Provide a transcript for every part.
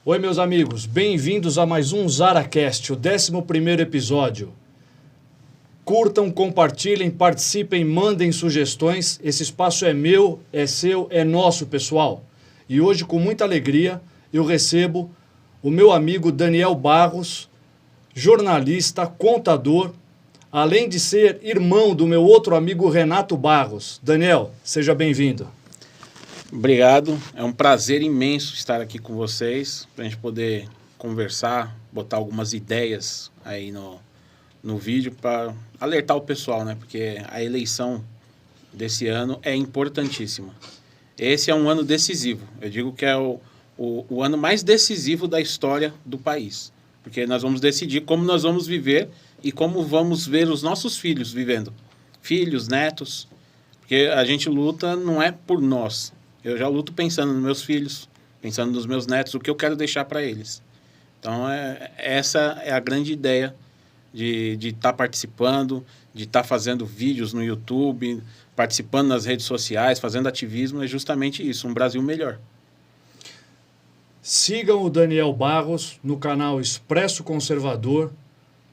Oi, meus amigos, bem-vindos a mais um ZaraCast, o 11º episódio. Curtam, compartilhem, participem, mandem sugestões. Esse espaço é meu, é seu, é nosso, pessoal. E hoje, com muita alegria, eu recebo o meu amigo Daniel Barros, jornalista, contador, além de ser irmão do meu outro amigo Renato Barros. Daniel, seja bem-vindo. Obrigado, é um prazer imenso estar aqui com vocês, para a gente poder conversar, botar algumas ideias aí no vídeo para alertar o pessoal, né? Porque a eleição desse ano é importantíssima. Esse é um ano decisivo, eu digo que é o ano mais decisivo da história do país, porque nós vamos decidir como nós vamos viver e como vamos ver os nossos filhos vivendo. Filhos, netos, porque a gente luta não é por nós. Eu já luto pensando nos meus filhos, pensando nos meus netos, o que eu quero deixar para eles. Então, essa é a grande ideia de estar participando, de estar fazendo vídeos no YouTube, participando nas redes sociais, fazendo ativismo, é justamente isso, um Brasil melhor. Sigam o Daniel Barros no canal Expresso Conservador,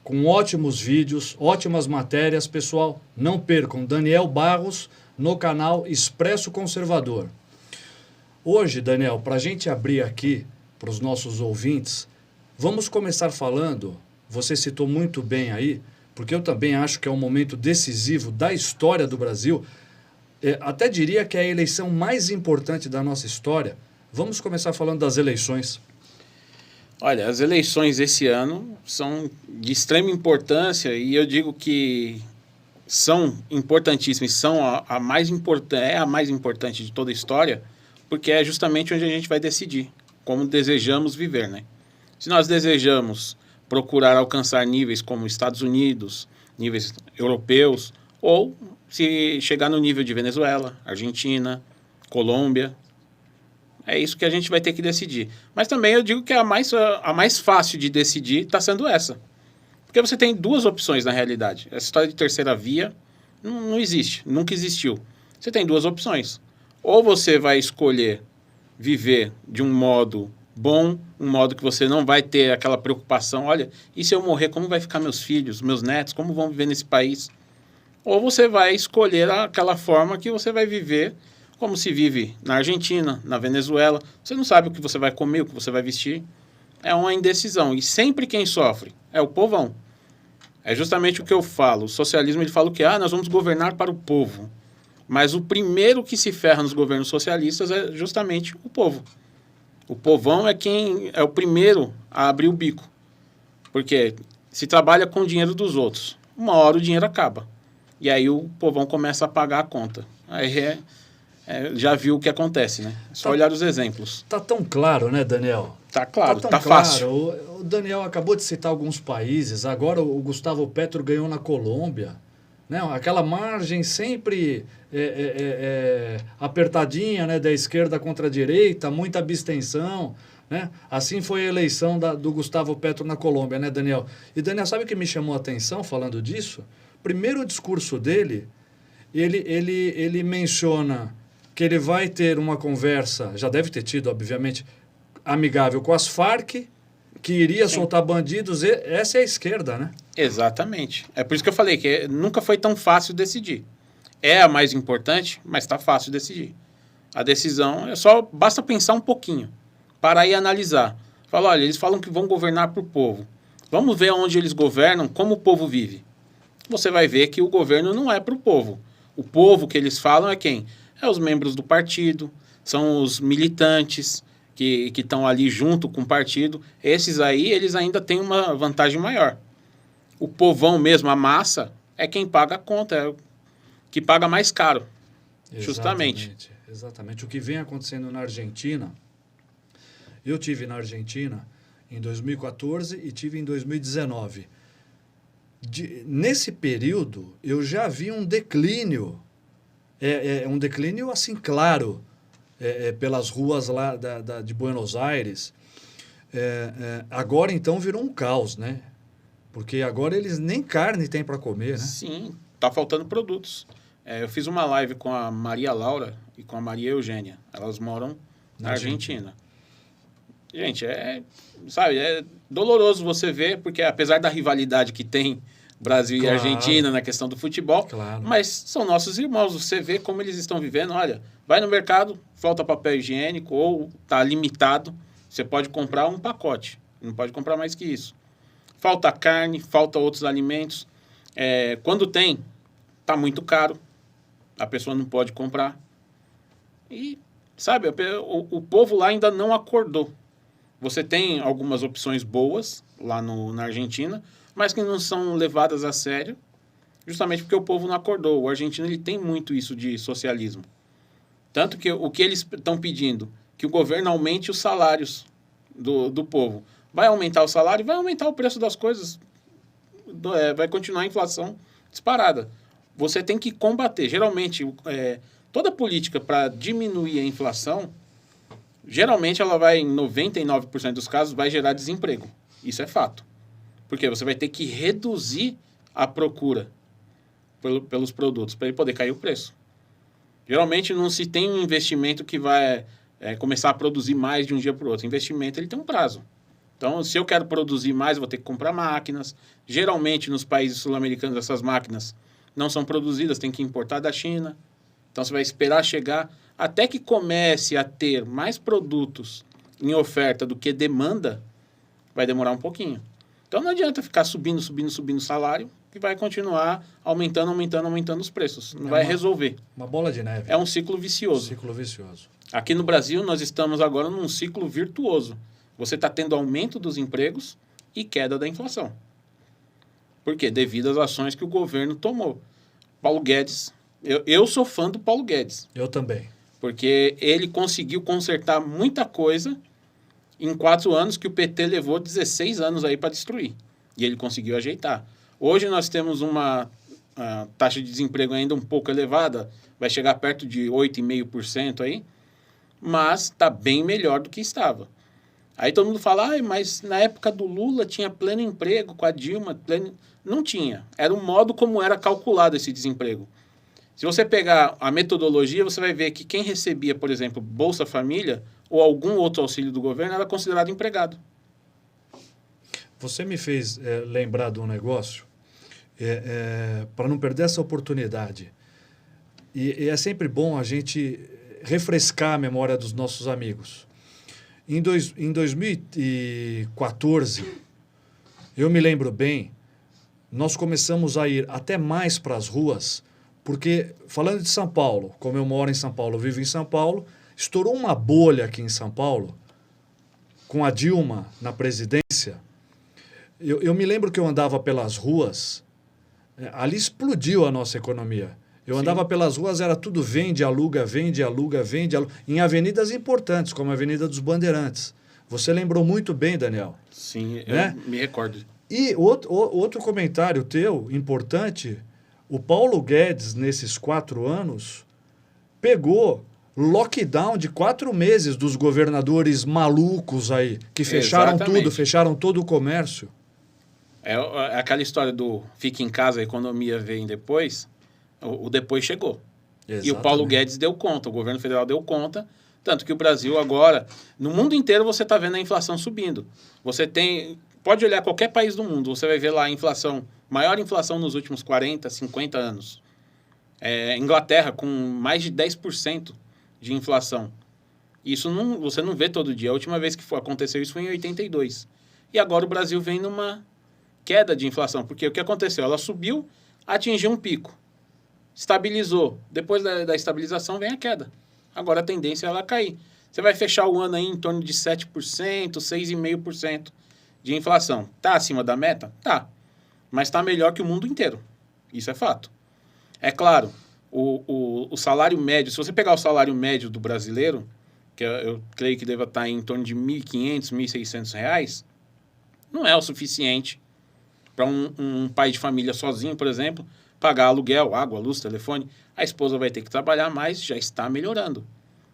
com ótimos vídeos, ótimas matérias. Pessoal, não percam, Daniel Barros no canal Expresso Conservador. Hoje, Daniel, para a gente abrir aqui para os nossos ouvintes, vamos começar falando, você citou muito bem aí, porque eu também acho que é um momento decisivo da história do Brasil, até diria que é a eleição mais importante da nossa história. Vamos começar falando das eleições. Olha, as eleições esse ano são de extrema importância e eu digo que são importantíssimas, são a mais importante de toda a história, porque é justamente onde a gente vai decidir como desejamos viver, né? Se nós desejamos procurar alcançar níveis como Estados Unidos, níveis europeus, ou se chegar no nível de Venezuela, Argentina, Colômbia, é isso que a gente vai ter que decidir. Mas também eu digo que a mais fácil de decidir está sendo essa. Porque você tem duas opções na realidade. Essa história de terceira via não existe, nunca existiu. Você tem duas opções. Ou você vai escolher viver de um modo bom, um modo que você não vai ter aquela preocupação, olha, e se eu morrer, como vai ficar meus filhos, meus netos, como vão viver nesse país? Ou você vai escolher aquela forma que você vai viver como se vive na Argentina, na Venezuela. Você não sabe o que você vai comer, o que você vai vestir. É uma indecisão. E sempre quem sofre é o povão. É justamente o que eu falo. O socialismo, ele fala o quê? Nós vamos governar para o povo. Mas o primeiro que se ferra nos governos socialistas é justamente o povo. O povão é quem é o primeiro a abrir o bico. Porque se trabalha com o dinheiro dos outros, uma hora o dinheiro acaba. E aí o povão começa a pagar a conta. Aí já viu o que acontece, né? É só olhar os exemplos. Tá tão claro, né, Daniel? Tá claro, tá claro. Fácil. O Daniel acabou de citar alguns países, agora o Gustavo Petro ganhou na Colômbia, né? Aquela margem sempre apertadinha, né? Da esquerda contra a direita, muita abstenção, né? Assim foi a eleição do Gustavo Petro na Colômbia, né, Daniel? E, Daniel, sabe o que me chamou a atenção falando disso? Primeiro, o discurso dele, ele menciona que ele vai ter uma conversa, já deve ter tido, obviamente, amigável com as Farc, que iria soltar bandidos. Essa é a esquerda, né? Exatamente. É por isso que eu falei que nunca foi tão fácil decidir. É a mais importante, mas está fácil decidir. A decisão basta pensar um pouquinho, parar e analisar. Fala, olha, eles falam que vão governar para o povo. Vamos ver onde eles governam, como o povo vive. Você vai ver que o governo não é para o povo. O povo que eles falam é quem? É os membros do partido, são os militantes que estão ali junto com o partido. Esses aí, eles ainda têm uma vantagem maior. O povão mesmo, a massa, é quem paga a conta, é o que paga mais caro, justamente. Exatamente. O que vem acontecendo na Argentina, eu tive na Argentina em 2014 e tive em 2019. Nesse período, eu já vi um declínio, um declínio assim claro, pelas ruas lá de Buenos Aires. Agora, então, virou um caos, né? Porque agora eles nem carne têm para comer, né? Sim, tá faltando produtos. Eu fiz uma live com a Maria Laura e com a Maria Eugênia. Elas moram na Argentina. Gente, sabe, é doloroso você ver, porque apesar da rivalidade que tem Brasil e Argentina na questão do futebol, mas são nossos irmãos. Você vê como eles estão vivendo. Olha, vai no mercado, falta papel higiênico ou está limitado. Você pode comprar um pacote, não pode comprar mais que isso. Falta carne, falta outros alimentos. Quando tem, está muito caro. A pessoa não pode comprar. E, sabe, o povo lá ainda não acordou. Você tem algumas opções boas lá na Argentina, mas que não são levadas a sério, justamente porque o povo não acordou. O argentino ele tem muito isso de socialismo. Tanto que o que eles estão pedindo, que o governo aumente os salários do povo. Vai aumentar o salário, vai aumentar o preço das coisas, vai continuar a inflação disparada. Você tem que combater. Geralmente, toda política para diminuir a inflação, geralmente ela vai, em 99% dos casos, vai gerar desemprego. Isso é fato. Porque você vai ter que reduzir a procura pelos produtos para ele poder cair o preço. Geralmente não se tem um investimento que vai começar a produzir mais de um dia para o outro. O investimento ele tem um prazo. Então, se eu quero produzir mais, eu vou ter que comprar máquinas. Geralmente, nos países sul-americanos, essas máquinas não são produzidas, tem que importar da China. Então, você vai esperar chegar até que comece a ter mais produtos em oferta do que demanda, vai demorar um pouquinho. Então, não adianta ficar subindo o salário, que vai continuar aumentando os preços. Não vai resolver. Uma bola de neve. É um ciclo vicioso. Ciclo vicioso. Aqui no Brasil, nós estamos agora num ciclo virtuoso. Você está tendo aumento dos empregos e queda da inflação. Por quê? Devido às ações que o governo tomou. Paulo Guedes, eu sou fã do Paulo Guedes. Eu também. Porque ele conseguiu consertar muita coisa em 4 anos que o PT levou 16 anos aí para destruir. E ele conseguiu ajeitar. Hoje nós temos uma taxa de desemprego ainda um pouco elevada, vai chegar perto de 8,5% aí, mas está bem melhor do que estava. Aí todo mundo fala, mas na época do Lula tinha pleno emprego, com a Dilma, não tinha. Era o modo como era calculado esse desemprego. Se você pegar a metodologia, você vai ver que quem recebia, por exemplo, Bolsa Família ou algum outro auxílio do governo era considerado empregado. Você me fez lembrar de um negócio, para não perder essa oportunidade. E é sempre bom a gente refrescar a memória dos nossos amigos. Em 2014, eu me lembro bem, nós começamos a ir até mais para as ruas, porque, falando de São Paulo, como eu moro em São Paulo, vivo em São Paulo, estourou uma bolha aqui em São Paulo, com a Dilma na presidência. Eu me lembro que eu andava pelas ruas, ali explodiu a nossa economia. Eu andava pelas ruas, era tudo vende, aluga, vende, aluga, vende, aluga, em avenidas importantes, como a Avenida dos Bandeirantes. Você lembrou muito bem, Daniel. Sim, né? Eu me recordo. E outro comentário teu, importante, o Paulo Guedes, nesses 4 anos, pegou lockdown de 4 meses dos governadores malucos aí, que fecharam tudo, fecharam todo o comércio. É aquela história do fique em casa, a economia vem depois. O depois chegou. Exatamente. E o Paulo Guedes deu conta, o governo federal deu conta, tanto que o Brasil agora, no mundo inteiro você está vendo a inflação subindo. Pode olhar qualquer país do mundo, você vai ver lá a inflação, maior inflação nos últimos 40, 50 anos. Inglaterra com mais de 10% de inflação. Isso você não vê todo dia. A última vez que aconteceu isso foi em 82. E agora o Brasil vem numa queda de inflação, porque o que aconteceu? Ela subiu, atingiu um pico. Estabilizou. Depois da estabilização vem a queda. Agora a tendência é ela cair. Você vai fechar o ano aí em torno de 7%, 6,5% de inflação. Está acima da meta? Tá. Mas está melhor que o mundo inteiro. Isso é fato. É claro, o salário médio, se você pegar o salário médio do brasileiro, que eu creio que deva estar em torno de R$ 1.500, R$ 1.600, não é o suficiente para um pai de família sozinho, por exemplo, pagar aluguel, água, luz, telefone. A esposa vai ter que trabalhar mais, já está melhorando.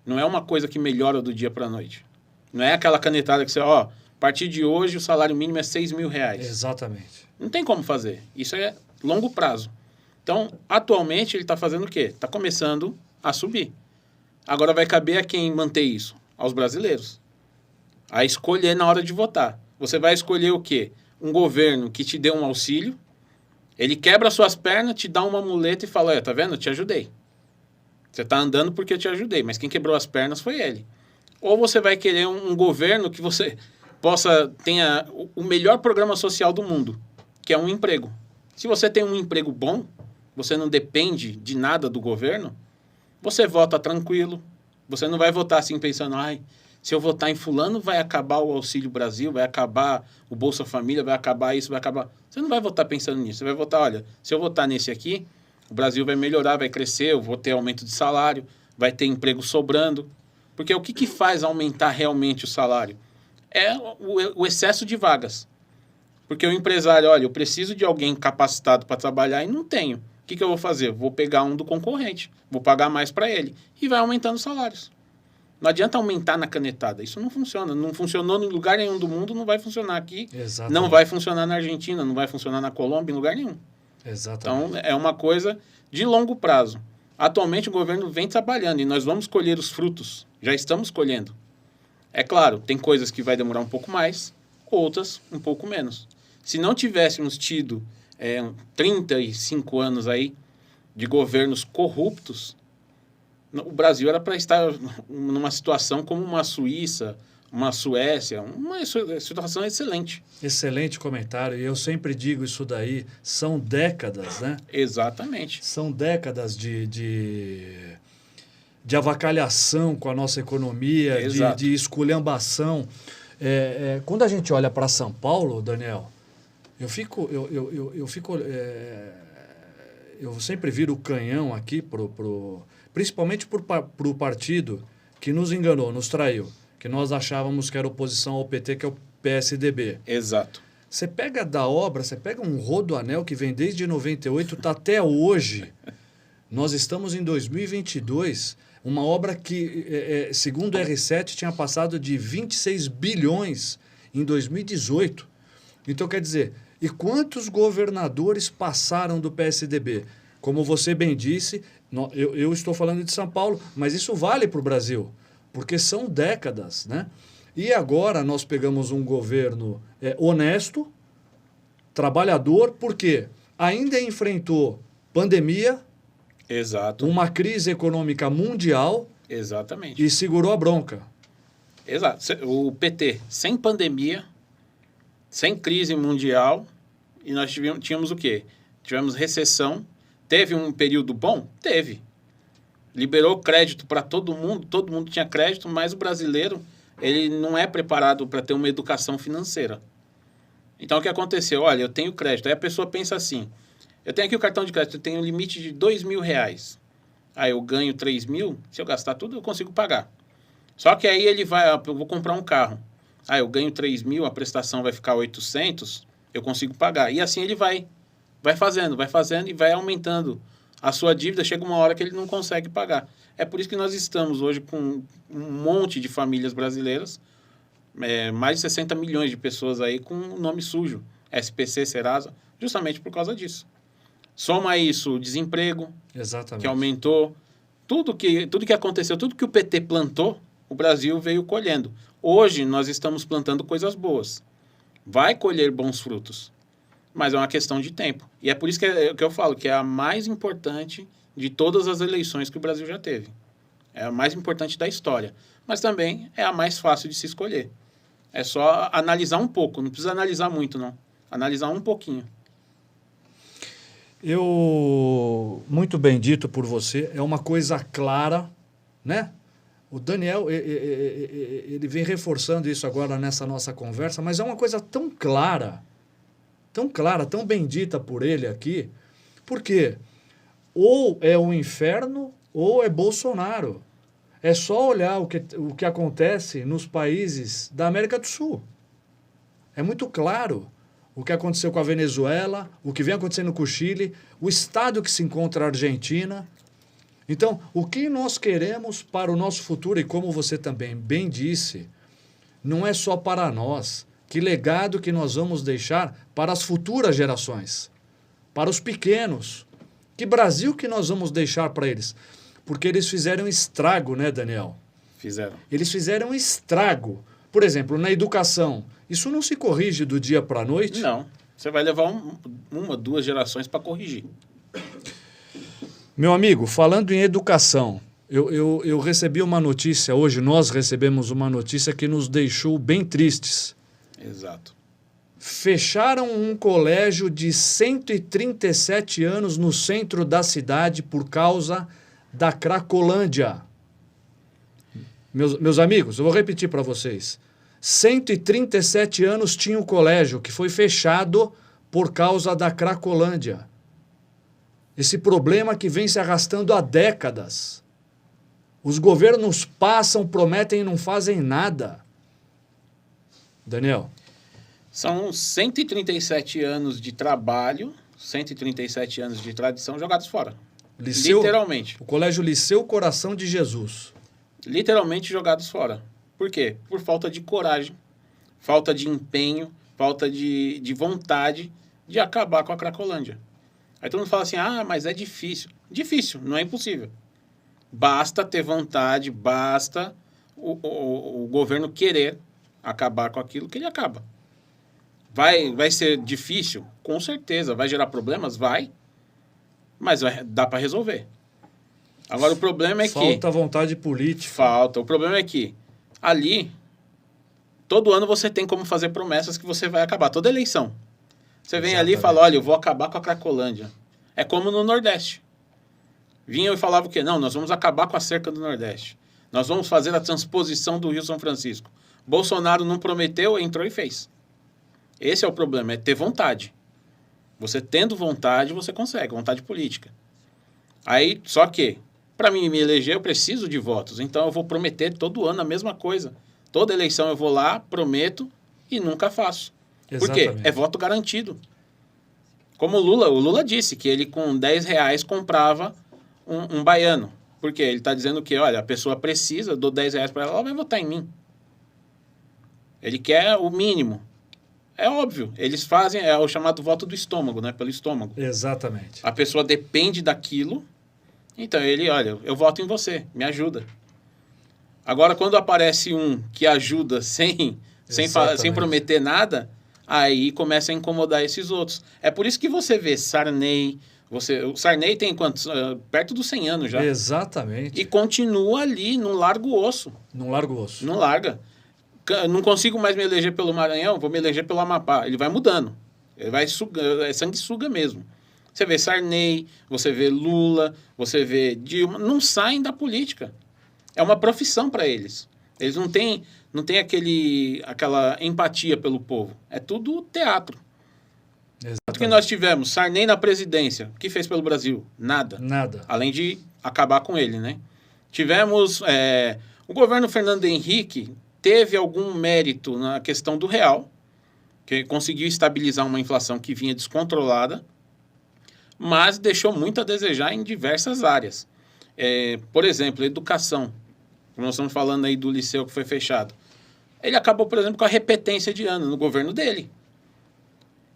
Não é uma coisa que melhora do dia para a noite. Não é aquela canetada que você, a partir de hoje o salário mínimo é R$6.000. Exatamente. Não tem como fazer. Isso é longo prazo. Então, atualmente, ele está fazendo o quê? Está começando a subir. Agora vai caber a quem manter isso? Aos brasileiros. a escolher na hora de votar. Você vai escolher o quê? Um governo que te dê um auxílio, ele quebra suas pernas, te dá uma muleta e fala, olha, tá vendo? Eu te ajudei. Você tá andando porque eu te ajudei, mas quem quebrou as pernas foi ele. Ou você vai querer um governo que você tenha o melhor programa social do mundo, que é um emprego. Se você tem um emprego bom, você não depende de nada do governo, você vota tranquilo. Você não vai votar assim pensando, se eu votar em fulano, vai acabar o Auxílio Brasil, vai acabar o Bolsa Família, vai acabar isso, vai acabar... Você não vai votar pensando nisso. Você vai votar, olha, se eu votar nesse aqui, o Brasil vai melhorar, vai crescer, eu vou ter aumento de salário, vai ter emprego sobrando. Porque o que faz aumentar realmente o salário? É o excesso de vagas. Porque o empresário, olha, eu preciso de alguém capacitado para trabalhar e não tenho. O que eu vou fazer? Vou pegar um do concorrente, vou pagar mais para ele e vai aumentando os salários. Não adianta aumentar na canetada, isso não funciona. Não funcionou em lugar nenhum do mundo, não vai funcionar aqui. Exatamente. Não vai funcionar na Argentina, não vai funcionar na Colômbia, em lugar nenhum. Exatamente. Então, é uma coisa de longo prazo. Atualmente, o governo vem trabalhando e nós vamos colher os frutos. Já estamos colhendo. É claro, tem coisas que vai demorar um pouco mais, outras um pouco menos. Se não tivéssemos tido 35 anos aí de governos corruptos, o Brasil era para estar numa situação como uma Suíça, uma Suécia, uma situação excelente. Excelente comentário. E eu sempre digo isso daí, são décadas, né? Exatamente. São décadas de avacalhação com a nossa economia, de esculhambação. Quando a gente olha para São Paulo, Daniel, eu sempre viro o canhão aqui, principalmente para o partido que nos enganou, nos traiu, que nós achávamos que era oposição ao PT, que é o PSDB. Exato. Você pega você pega um rodoanel que vem desde 98, está até hoje. Nós estamos em 2022, uma obra que, segundo o R7, tinha passado de 26 bilhões em 2018. Então, quer dizer, e quantos governadores passaram do PSDB? Como você bem disse, eu estou falando de São Paulo, mas isso vale para o Brasil, porque são décadas, né? E agora nós pegamos um governo honesto, trabalhador, porque ainda enfrentou pandemia, exato, uma crise econômica mundial. Exatamente. E segurou a bronca. Exato. O PT, sem pandemia, sem crise mundial, e nós tínhamos o quê? Tivemos recessão. Teve um período bom? Teve. Liberou crédito para todo mundo tinha crédito, mas o brasileiro ele não é preparado para ter uma educação financeira. Então, o que aconteceu? Olha, eu tenho crédito. Aí a pessoa pensa assim, eu tenho aqui o cartão de crédito, eu tenho um limite de R$2.000. Aí eu ganho 3.000, se eu gastar tudo, eu consigo pagar. Só que aí ele vai, eu vou comprar um carro. Aí eu ganho 3.000, a prestação vai ficar 800, eu consigo pagar. E assim ele vai fazendo e vai aumentando a sua dívida. Chega uma hora que ele não consegue pagar. É por isso que nós estamos hoje com um monte de famílias brasileiras, mais de 60 milhões de pessoas aí com nome sujo, SPC, Serasa, justamente por causa disso. Soma isso o desemprego, exatamente, que aumentou, tudo que aconteceu, tudo que o PT plantou, o Brasil veio colhendo. Hoje nós estamos plantando coisas boas. Vai colher bons frutos, mas é uma questão de tempo. E é por isso que eu falo que é a mais importante de todas as eleições que o Brasil já teve. É a mais importante da história, mas também é a mais fácil de se escolher. É só analisar um pouco, não precisa analisar muito, não. Analisar um pouquinho. Muito bem dito por você, é uma coisa clara, né? O Daniel, ele vem reforçando isso agora nessa nossa conversa, mas é uma coisa tão clara, tão bem dita por ele aqui, porque ou é o inferno ou é Bolsonaro. É só olhar o que acontece nos países da América do Sul. É muito claro o que aconteceu com a Venezuela, o que vem acontecendo com o Chile, o estado que se encontra a Argentina. Então, o que nós queremos para o nosso futuro, e como você também bem disse, não é só para nós. Que legado que nós vamos deixar para as futuras gerações, para os pequenos. Que Brasil que nós vamos deixar para eles? Porque eles fizeram estrago, né, Daniel? Fizeram. Eles fizeram estrago Por exemplo, na educação, isso não se corrige do dia para a noite? Não. Você vai levar uma, 2 gerações para corrigir. Meu amigo, falando em educação, eu recebi uma notícia hoje, nós recebemos uma notícia que nos deixou bem tristes. Exato. Fecharam um colégio de 137 anos no centro da cidade por causa da Cracolândia. Meus amigos, eu vou repetir para vocês. 137 anos tinha o colégio que foi fechado por causa da Cracolândia. Esse problema que vem se arrastando há décadas. Os governos passam, prometem e não fazem nada. Daniel. São 137 anos de trabalho, 137 anos de tradição jogados fora. Literalmente. O Colégio Liceu Coração de Jesus. Literalmente jogados fora. Por quê? Por falta de coragem, falta de empenho, falta de vontade de acabar com a Cracolândia. Aí todo mundo fala assim, mas é difícil. Difícil, não é impossível. Basta ter vontade, basta o governo querer acabar com aquilo que ele acaba. Vai ser difícil? Com certeza. Vai gerar problemas? Vai. Mas dá para resolver. Agora, o problema é que... Falta vontade política. Falta. O problema é que ali, todo ano você tem como fazer promessas que você vai acabar. Toda eleição. Você vem ali e fala, olha, eu vou acabar com a Cracolândia. É como no Nordeste. Vinham e falavam o quê? Não, nós vamos acabar com a cerca do Nordeste. Nós vamos fazer a transposição do Rio São Francisco. Bolsonaro não prometeu, entrou e fez. Esse é o problema, é ter vontade. Você tendo vontade, você consegue, vontade política. Aí, só que, para mim me eleger, eu preciso de votos. Então, eu vou prometer todo ano a mesma coisa. Toda eleição eu vou lá, prometo e nunca faço. Exatamente. Por quê? É voto garantido. Como o Lula disse que ele com R$10 comprava um baiano. Por quê? Ele está dizendo que, olha, a pessoa precisa, dou R$10 para ela vai votar em mim. Ele quer o mínimo. É óbvio, eles fazem o chamado voto do estômago, né? Pelo estômago. Exatamente. A pessoa depende daquilo, então ele, olha, eu voto em você, me ajuda. Agora, quando aparece um que ajuda sem prometer nada, aí começa a incomodar esses outros. É por isso que você vê Sarney, o Sarney tem quantos? Perto dos 100 anos já. Exatamente. E continua ali, não larga o osso. Não larga o osso. Não larga. Não consigo mais me eleger pelo Maranhão, vou me eleger pelo Amapá. Ele vai mudando. Ele vai sugando, é sanguessuga mesmo. Você vê Sarney, você vê Lula, você vê Dilma, não saem da política. É uma profissão para eles. Eles não têm aquela empatia pelo povo. É tudo teatro. Exatamente. Tanto que nós tivemos Sarney na presidência. O que fez pelo Brasil? Nada. Nada. Além de acabar com ele, né? Tivemos o governo Fernando Henrique teve algum mérito na questão do real, que conseguiu estabilizar uma inflação que vinha descontrolada, mas deixou muito a desejar em diversas áreas. Por exemplo, educação. Nós estamos falando aí do liceu que foi fechado. Ele acabou, por exemplo, com a repetência de ano no governo dele.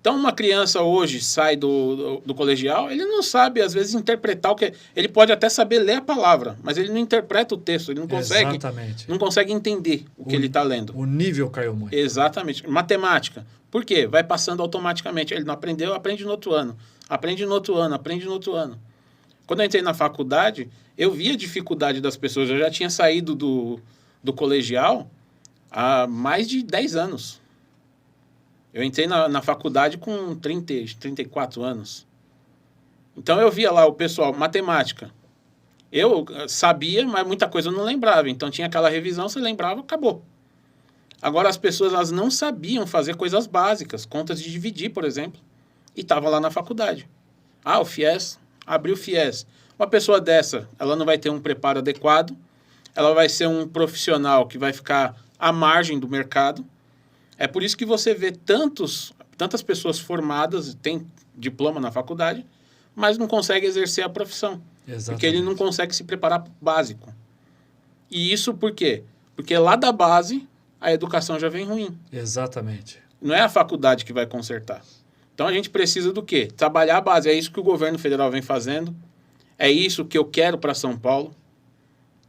Então, uma criança hoje sai do colegial, ele não sabe, às vezes, interpretar o que... Ele pode até saber ler a palavra, mas ele não interpreta o texto, ele não consegue entender o que ele está lendo. O nível caiu muito. Exatamente. Matemática. Por quê? Vai passando automaticamente. Ele não aprendeu, aprende no outro ano. Aprende no outro ano, aprende no outro ano. Quando eu entrei na faculdade, eu vi a dificuldade das pessoas. Eu já tinha saído do colegial há mais de 10 anos. Eu entrei na faculdade com 34 anos. Então, eu via lá o pessoal, matemática. Eu sabia, mas muita coisa eu não lembrava. Então, tinha aquela revisão, você lembrava, acabou. Agora, as pessoas elas não sabiam fazer coisas básicas, contas de dividir, por exemplo, e estava lá na faculdade. O FIES, abriu o FIES. Uma pessoa dessa, ela não vai ter um preparo adequado, ela vai ser um profissional que vai ficar à margem do mercado. É por isso que você vê tantas pessoas formadas, têm diploma na faculdade, mas não consegue exercer a profissão. Exatamente. Porque ele não consegue se preparar para o básico. E isso por quê? Porque lá da base, a educação já vem ruim. Exatamente. Não é a faculdade que vai consertar. Então, a gente precisa do quê? Trabalhar a base. É isso que o governo federal vem fazendo. É isso que eu quero para São Paulo.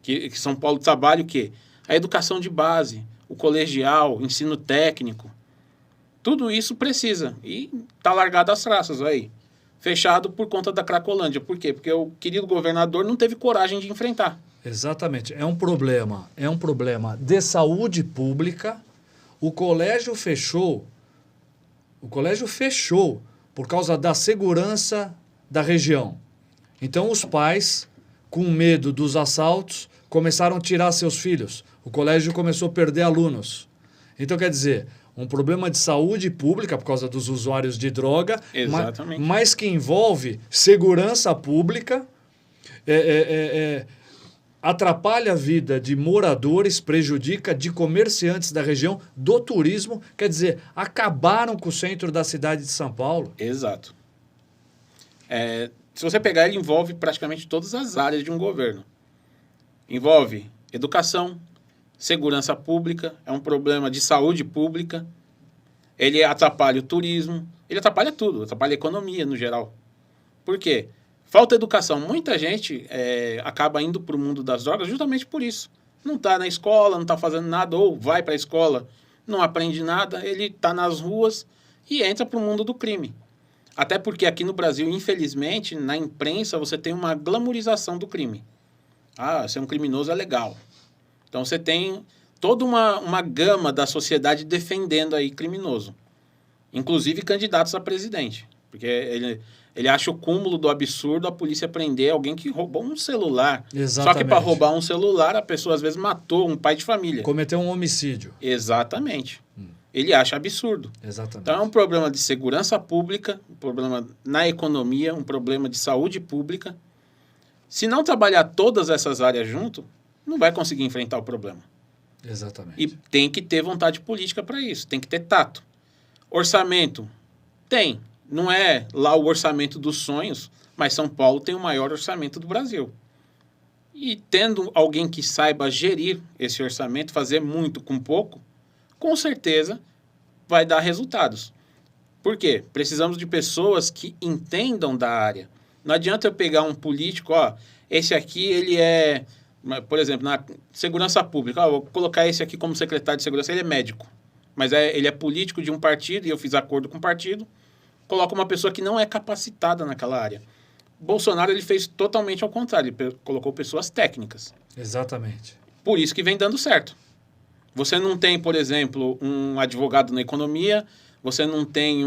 Que São Paulo trabalhe o quê? A educação de base. o colegial, ensino técnico. Tudo isso precisa. E está largado as traças aí. Fechado por conta da Cracolândia. Por quê? Porque o querido governador não teve coragem de enfrentar. Exatamente. É um problema de saúde pública. O colégio fechou por causa da segurança da região. Então, os pais, com medo dos assaltos, começaram a tirar seus filhos. O colégio começou a perder alunos. Então, quer dizer, um problema de saúde pública por causa dos usuários de droga, Exatamente. mas que envolve segurança pública, atrapalha a vida de moradores, prejudica de comerciantes da região, do turismo. Quer dizer, acabaram com o centro da cidade de São Paulo. Exato. Se você pegar, ele envolve praticamente todas as áreas de um governo. Envolve educação, segurança pública, é um problema de saúde pública, ele atrapalha o turismo, ele atrapalha tudo, atrapalha a economia no geral. Por quê? Falta educação. Muita gente acaba indo para o mundo das drogas justamente por isso. Não está na escola, não está fazendo nada, ou vai para a escola, não aprende nada, ele está nas ruas e entra para o mundo do crime. Até porque aqui no Brasil, infelizmente, na imprensa, você tem uma glamorização do crime. Ah, ser um criminoso é legal. Então, você tem toda uma gama da sociedade defendendo aí criminoso. Inclusive candidatos a presidente. Porque ele acha o cúmulo do absurdo a polícia prender alguém que roubou um celular. Exatamente. Só que para roubar um celular, a pessoa às vezes matou um pai de família. Cometeu um homicídio. Exatamente. Ele acha absurdo. Exatamente. Então, é um problema de segurança pública, um problema na economia, um problema de saúde pública. Se não trabalhar todas essas áreas junto, não vai conseguir enfrentar o problema. Exatamente. E tem que ter vontade política para isso, tem que ter tato. Orçamento? Tem. Não é lá o orçamento dos sonhos, mas São Paulo tem o maior orçamento do Brasil. E tendo alguém que saiba gerir esse orçamento, fazer muito com pouco, com certeza vai dar resultados. Por quê? Precisamos de pessoas que entendam da área. Não adianta eu pegar um político, esse aqui ele é, por exemplo, na segurança pública, vou colocar esse aqui como secretário de segurança, ele é médico, mas ele é político de um partido e eu fiz acordo com o partido, coloco uma pessoa que não é capacitada naquela área. Bolsonaro ele fez totalmente ao contrário, ele colocou pessoas técnicas. Exatamente. Por isso que vem dando certo. Você não tem, por exemplo, um advogado na economia, você não tem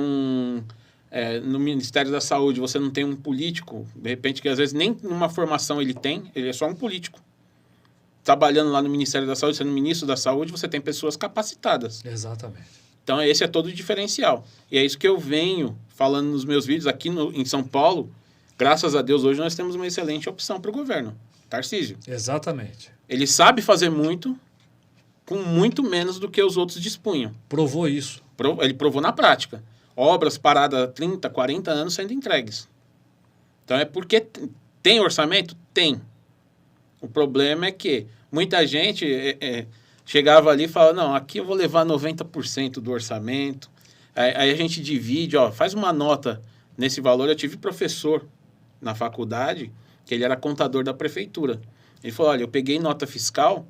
no Ministério da Saúde, você não tem um político, de repente, que às vezes nem numa formação ele é só um político. Trabalhando lá no Ministério da Saúde, sendo ministro da Saúde, você tem pessoas capacitadas. Exatamente. Então, esse é todo o diferencial. E é isso que eu venho falando nos meus vídeos aqui em São Paulo. Graças a Deus, hoje nós temos uma excelente opção para o governo. Tarcísio. Exatamente. Ele sabe fazer muito, com muito menos do que os outros dispunham. Provou isso. Ele provou na prática. Obras paradas há 30, 40 anos sendo entregues. Então, é porque tem orçamento? Tem. O problema é que muita gente chegava ali e falava, não, aqui eu vou levar 90% do orçamento. Aí a gente divide, faz uma nota nesse valor. Eu tive professor na faculdade, que ele era contador da prefeitura. Ele falou, olha, eu peguei nota fiscal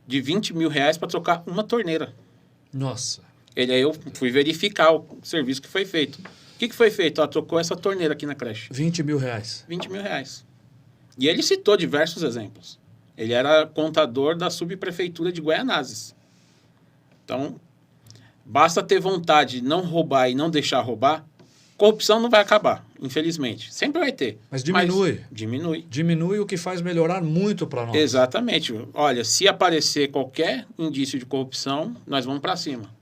de R$20 mil para trocar uma torneira. Nossa. Aí eu fui verificar o serviço que foi feito. O que foi feito? Trocou essa torneira aqui na creche. R$20 mil. R$20 mil. E ele citou diversos exemplos. Ele era contador da subprefeitura de Guaianazes. Então, basta ter vontade de não roubar e não deixar roubar. Corrupção não vai acabar, infelizmente. Sempre vai ter. Mas diminui. Diminui. Diminui, o que faz melhorar muito para nós. Exatamente. Olha, se aparecer qualquer indício de corrupção, nós vamos para cima.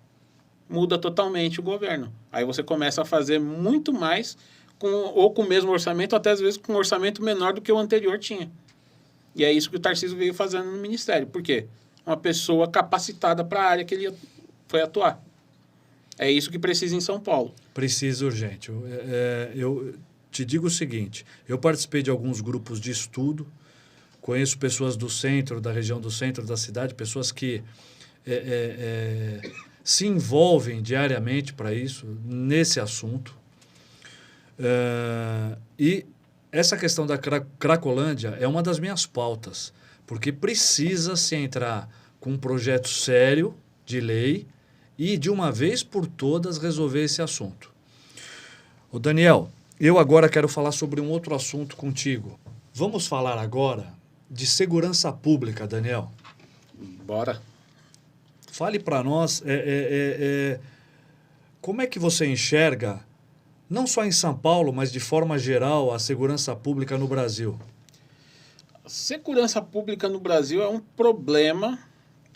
Muda totalmente o governo. Aí você começa a fazer muito mais com o mesmo orçamento, ou até às vezes com um orçamento menor do que o anterior tinha. E é isso que o Tarcísio veio fazendo no Ministério. Por quê? Uma pessoa capacitada para a área que ele foi atuar. É isso que precisa em São Paulo. Precisa urgente. Eu te digo o seguinte, eu participei de alguns grupos de estudo, conheço pessoas do centro, da região do centro da cidade, pessoas que se envolvem diariamente para isso, nesse assunto. E essa questão da Cracolândia é uma das minhas pautas, porque precisa se entrar com um projeto sério, de lei e, de uma vez por todas, resolver esse assunto. Ô Daniel, eu agora quero falar sobre um outro assunto contigo. Vamos falar agora de segurança pública, Daniel. Bora. Fale para nós como é que você enxerga, não só em São Paulo, mas de forma geral, a segurança pública no Brasil. Segurança pública no Brasil é um problema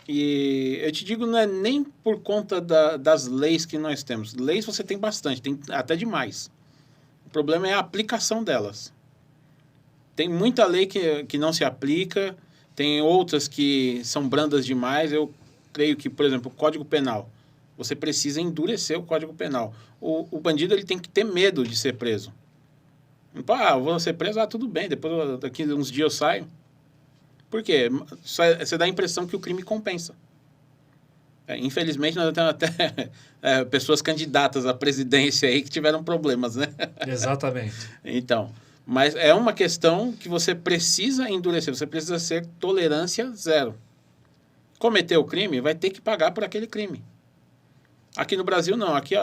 e eu te digo, não é nem por conta das leis que nós temos. Leis você tem bastante, tem até demais. O problema é a aplicação delas. Tem muita lei que não se aplica, tem outras que são brandas demais. Eu creio que, por exemplo, o Código Penal, você precisa endurecer o Código Penal. O bandido ele tem que ter medo de ser preso. Eu vou ser preso, tudo bem, depois daqui uns dias eu saio. Por quê? Você dá a impressão que o crime compensa. Infelizmente, nós temos até pessoas candidatas à presidência aí que tiveram problemas, né? Exatamente. Então, mas é uma questão que você precisa endurecer, você precisa ser tolerância zero. Cometeu o crime, vai ter que pagar por aquele crime. Aqui no Brasil, não. Aqui,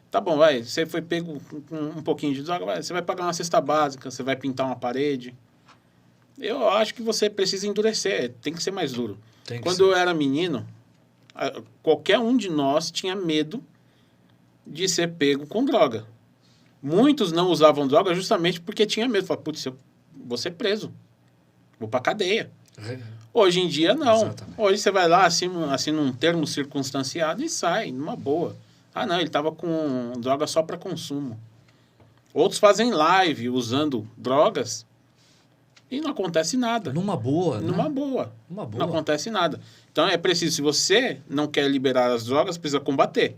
tá bom, você foi pego com um pouquinho de droga, você vai pagar uma cesta básica, você vai pintar uma parede. Eu acho que você precisa endurecer, tem que ser mais duro. Quando eu era menino, qualquer um de nós tinha medo de ser pego com droga. Muitos não usavam droga justamente porque tinha medo. Falaram, putz, eu vou ser preso, vou pra cadeia. Hoje em dia, não. Exatamente. Hoje você vai lá, assina um termo circunstanciado e sai, numa boa. Não, ele estava com droga só para consumo. Outros fazem live usando drogas e não acontece nada. Numa boa, né? Numa boa. Não acontece nada. Então, é preciso, se você não quer liberar as drogas, precisa combater.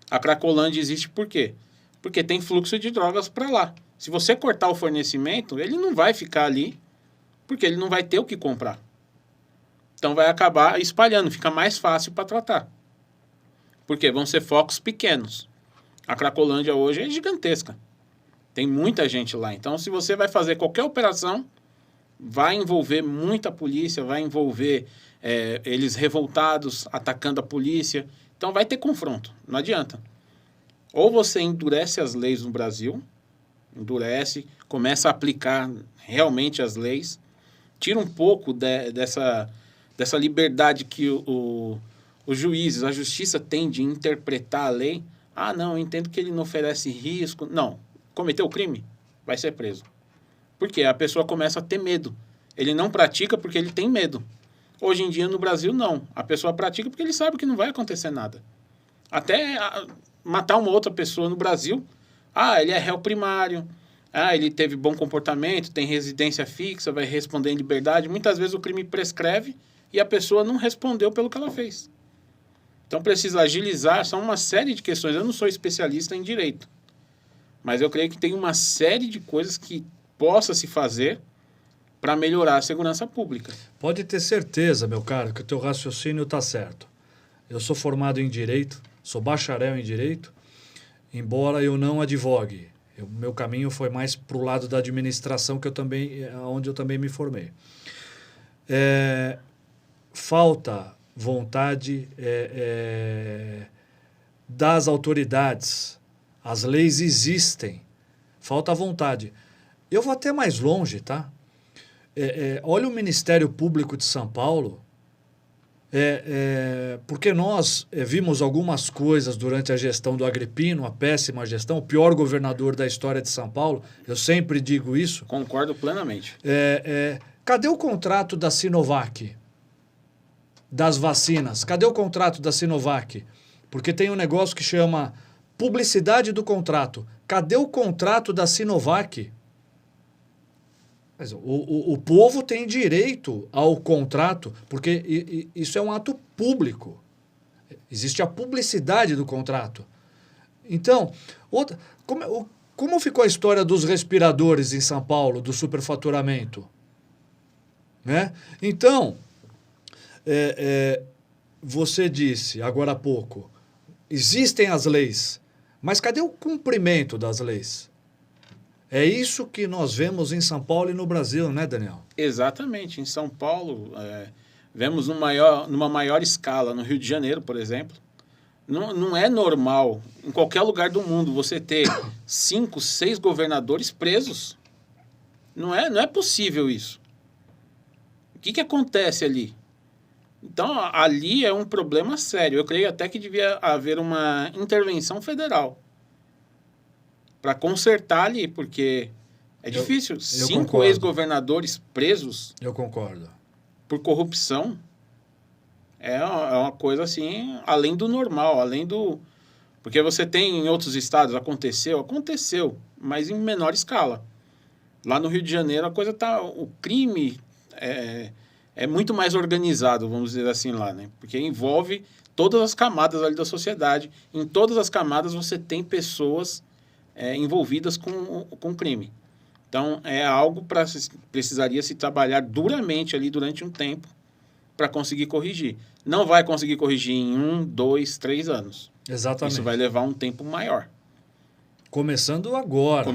A Cracolândia existe por quê? Porque tem fluxo de drogas para lá. Se você cortar o fornecimento, ele não vai ficar ali, porque ele não vai ter o que comprar. Então, vai acabar espalhando, fica mais fácil para tratar. Porque vão ser focos pequenos. A Cracolândia hoje é gigantesca. Tem muita gente lá. Então, se você vai fazer qualquer operação, vai envolver muita polícia, vai envolver eles revoltados, atacando a polícia. Então, vai ter confronto. Não adianta. Ou você endurece as leis no Brasil, endurece, começa a aplicar realmente as leis, tira um pouco dessa liberdade que os juízes, a justiça tem de interpretar a lei. Não, eu entendo que ele não oferece risco. Não, cometeu o crime, vai ser preso. Por quê? A pessoa começa a ter medo. Ele não pratica porque ele tem medo. Hoje em dia, no Brasil, não. A pessoa pratica porque ele sabe que não vai acontecer nada. Até matar uma outra pessoa no Brasil, ele é réu primário, ele teve bom comportamento, tem residência fixa, vai responder em liberdade. Muitas vezes o crime prescreve e a pessoa não respondeu pelo que ela fez. Então, precisa agilizar, são uma série de questões. Eu não sou especialista em direito, mas eu creio que tem uma série de coisas que possa se fazer para melhorar a segurança pública. Pode ter certeza, meu caro, que o teu raciocínio está certo. Eu sou formado em Direito, sou bacharel em Direito, embora eu não advogue. Meu caminho foi mais para o lado da administração, onde eu também me formei. Falta vontade das autoridades. As leis existem. Falta vontade. Eu vou até mais longe, tá? Olha o Ministério Público de São Paulo, porque nós vimos algumas coisas durante a gestão do Agrippino, a péssima gestão, o pior governador da história de São Paulo, eu sempre digo isso. Concordo plenamente. Cadê o contrato da Sinovac? Das vacinas? Cadê o contrato da Sinovac? Porque tem um negócio que chama publicidade do contrato. Cadê o contrato da Sinovac? Mas o povo tem direito ao contrato, porque isso é um ato público. Existe a publicidade do contrato. Então, como ficou a história dos respiradores em São Paulo, do superfaturamento? Né? Então, você disse agora há pouco, existem as leis, mas cadê o cumprimento das leis? É isso que nós vemos em São Paulo e no Brasil, né, Daniel? Exatamente. Em São Paulo, Vemos numa maior escala no Rio de Janeiro, por exemplo. Não é normal, em qualquer lugar do mundo, você ter 5, 6 governadores presos. Não é possível isso. O que acontece ali? Então, ali é um problema sério. Eu creio até que devia haver uma intervenção federal para consertar ali, porque é difícil. 5 ex-governadores presos... Eu concordo. Por corrupção... É uma coisa assim, além do normal, além do... Porque você tem em outros estados, aconteceu, mas em menor escala. Lá no Rio de Janeiro a coisa tá... O crime é muito mais organizado, vamos dizer assim lá, né? Porque envolve todas as camadas ali da sociedade. Em todas as camadas você tem pessoas envolvidas com crime. Então, é algo precisaria se trabalhar duramente ali durante um tempo para conseguir corrigir. Não vai conseguir corrigir em 1, 2, 3 anos. Exatamente. Isso vai levar um tempo maior. Começando agora.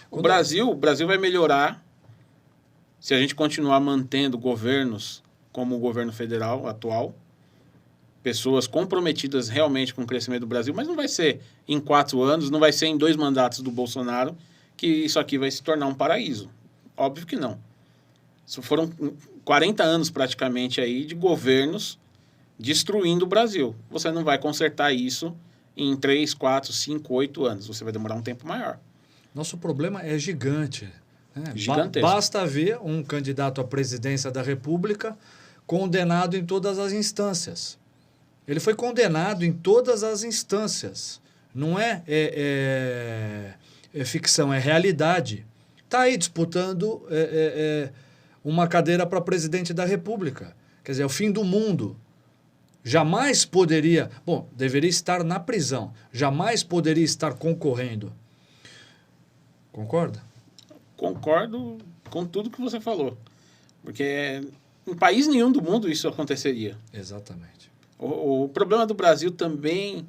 O Brasil vai melhorar se a gente continuar mantendo governos como o governo federal atual, pessoas comprometidas realmente com o crescimento do Brasil, mas não vai ser em 4 anos, não vai ser em 2 mandatos do Bolsonaro que isso aqui vai se tornar um paraíso. Óbvio que não. Foram 40 anos praticamente aí de governos destruindo o Brasil. Você não vai consertar isso em 3, 4, 5, 8 anos. Você vai demorar um tempo maior. Nosso problema é gigante. Gigantesco. Basta ver um candidato à presidência da República condenado em todas as instâncias. Ele foi condenado em todas as instâncias. Não é ficção, é realidade. Está aí disputando... uma cadeira para presidente da República. Quer dizer, é o fim do mundo. Jamais poderia... Bom, deveria estar na prisão. Jamais poderia estar concorrendo. Concorda? Concordo com tudo que você falou. Porque em país nenhum do mundo isso aconteceria. Exatamente. O problema do Brasil também,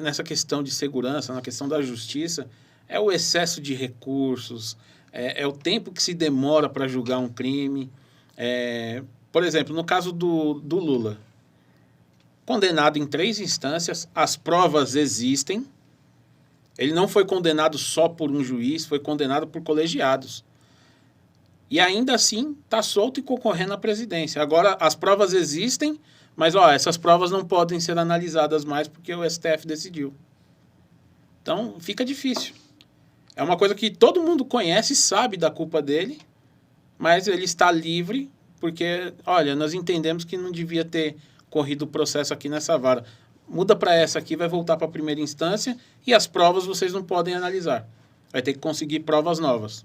nessa questão de segurança, na questão da justiça, é o excesso de recursos... É o tempo que se demora para julgar um crime. Por exemplo, no caso do Lula, condenado em 3 instâncias, as provas existem. Ele não foi condenado só por um juiz, foi condenado por colegiados. E ainda assim está solto e concorrendo à presidência. Agora, as provas existem, mas essas provas não podem ser analisadas mais porque o STF decidiu. Então, fica difícil. É uma coisa que todo mundo conhece, sabe da culpa dele, mas ele está livre porque, nós entendemos que não devia ter corrido o processo aqui nessa vara. Muda para essa aqui, vai voltar para a primeira instância e as provas vocês não podem analisar. Vai ter que conseguir provas novas.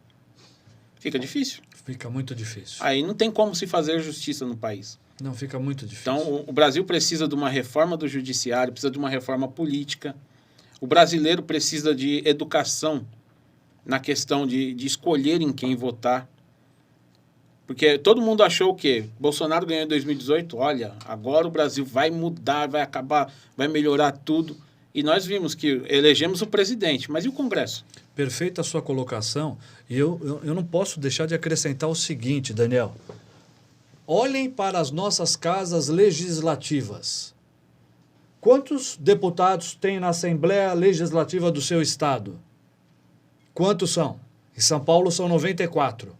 Fica difícil. Fica muito difícil. Aí não tem como se fazer justiça no país. Não, fica muito difícil. Então, o Brasil precisa de uma reforma do judiciário, precisa de uma reforma política. O brasileiro precisa de educação na questão de escolher em quem votar. Porque todo mundo achou o quê? Bolsonaro ganhou em 2018, agora o Brasil vai mudar, vai acabar, vai melhorar tudo. E nós vimos que elegemos o presidente, mas e o Congresso? Perfeita a sua colocação. E eu não posso deixar de acrescentar o seguinte, Daniel. Olhem para as nossas casas legislativas. Quantos deputados tem na Assembleia Legislativa do seu estado? Quantos são? Em São Paulo são 94.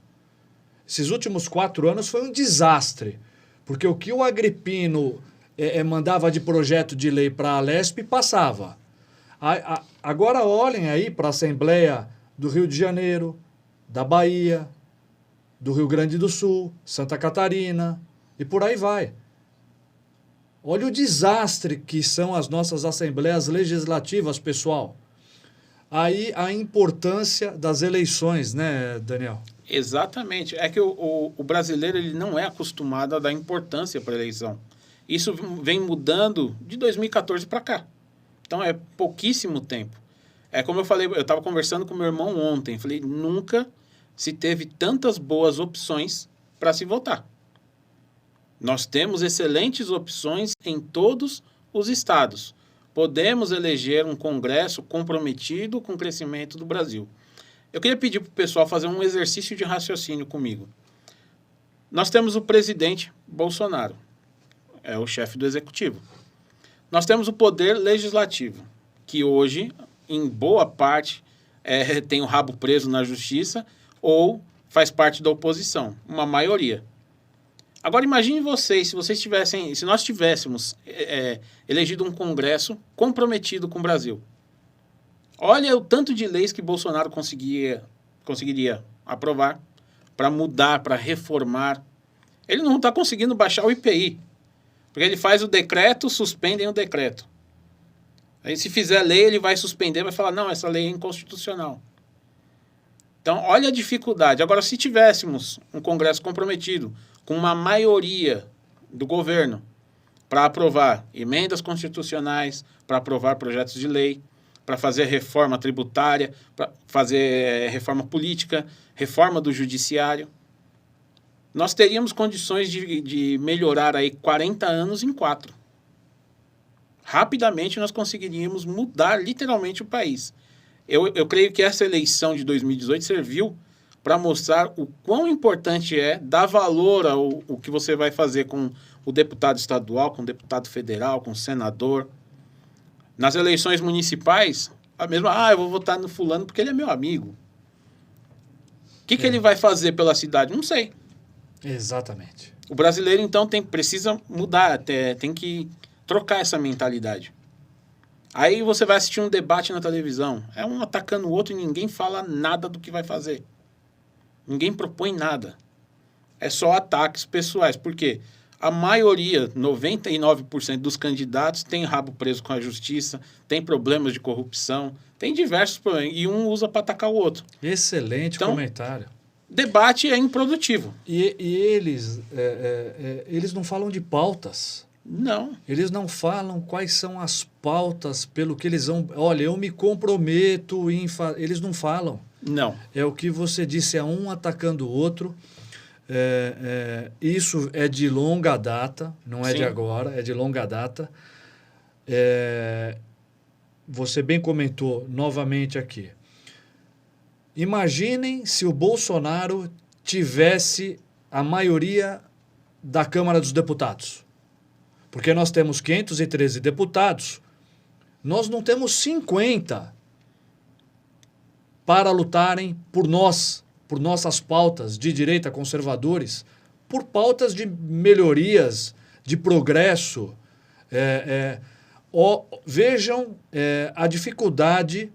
Esses últimos 4 anos foi um desastre, porque o que o Agrippino mandava de projeto de lei para a Alesp passava. Agora olhem aí para a Assembleia do Rio de Janeiro, da Bahia, do Rio Grande do Sul, Santa Catarina e por aí vai. Olha o desastre que são as nossas assembleias legislativas, pessoal. Aí a importância das eleições, né, Daniel? Exatamente. É que o brasileiro ele não é acostumado a dar importância para a eleição. Isso vem mudando de 2014 para cá. Então, é pouquíssimo tempo. É como eu falei, eu estava conversando com meu irmão ontem. Falei, nunca se teve tantas boas opções para se votar. Nós temos excelentes opções em todos os estados. Podemos eleger um Congresso comprometido com o crescimento do Brasil. Eu queria pedir para o pessoal fazer um exercício de raciocínio comigo. Nós temos o presidente Bolsonaro, é o chefe do executivo. Nós temos o poder legislativo, que hoje, em boa parte, tem o rabo preso na justiça ou faz parte da oposição, uma maioria. Agora imagine vocês, se nós tivéssemos elegido um Congresso comprometido com o Brasil. Olha o tanto de leis que Bolsonaro conseguiria aprovar para mudar, para reformar. Ele não está conseguindo baixar o IPI, porque ele faz o decreto, suspendem o decreto. Aí se fizer lei, ele vai suspender, vai falar, não, essa lei é inconstitucional. Então, olha a dificuldade. Agora, se tivéssemos um Congresso comprometido com uma maioria do governo para aprovar emendas constitucionais, para aprovar projetos de lei, para fazer reforma tributária, para fazer reforma política, reforma do judiciário, nós teríamos condições de melhorar aí 40 anos em 4. Rapidamente nós conseguiríamos mudar literalmente o país. Eu creio que essa eleição de 2018 serviu para mostrar o quão importante é dar valor ao que você vai fazer com o deputado estadual, com o deputado federal, com o senador. Nas eleições municipais, eu vou votar no fulano porque ele é meu amigo. O que ele vai fazer pela cidade? Não sei. Exatamente. O brasileiro, então, precisa mudar, tem que trocar essa mentalidade. Aí você vai assistir um debate na televisão, é um atacando o outro e ninguém fala nada do que vai fazer. Ninguém propõe nada. É só ataques pessoais. Por quê? A maioria, 99% dos candidatos tem rabo preso com a justiça, tem problemas de corrupção, tem diversos problemas. E um usa para atacar o outro. Excelente comentário. Debate é improdutivo. E eles não falam de pautas. Não. Eles não falam quais são as pautas pelo que eles vão... Olha, eu me comprometo em... Eles não falam. Não. É o que você disse, é um atacando o outro. Isso é de longa data, não é de agora, é de longa data. Você bem comentou novamente aqui. Imaginem se o Bolsonaro tivesse a maioria da Câmara dos Deputados. Porque nós temos 513 deputados, nós não temos 50 para lutarem por nós, por nossas pautas de direita, conservadores, por pautas de melhorias, de progresso. Vejam a dificuldade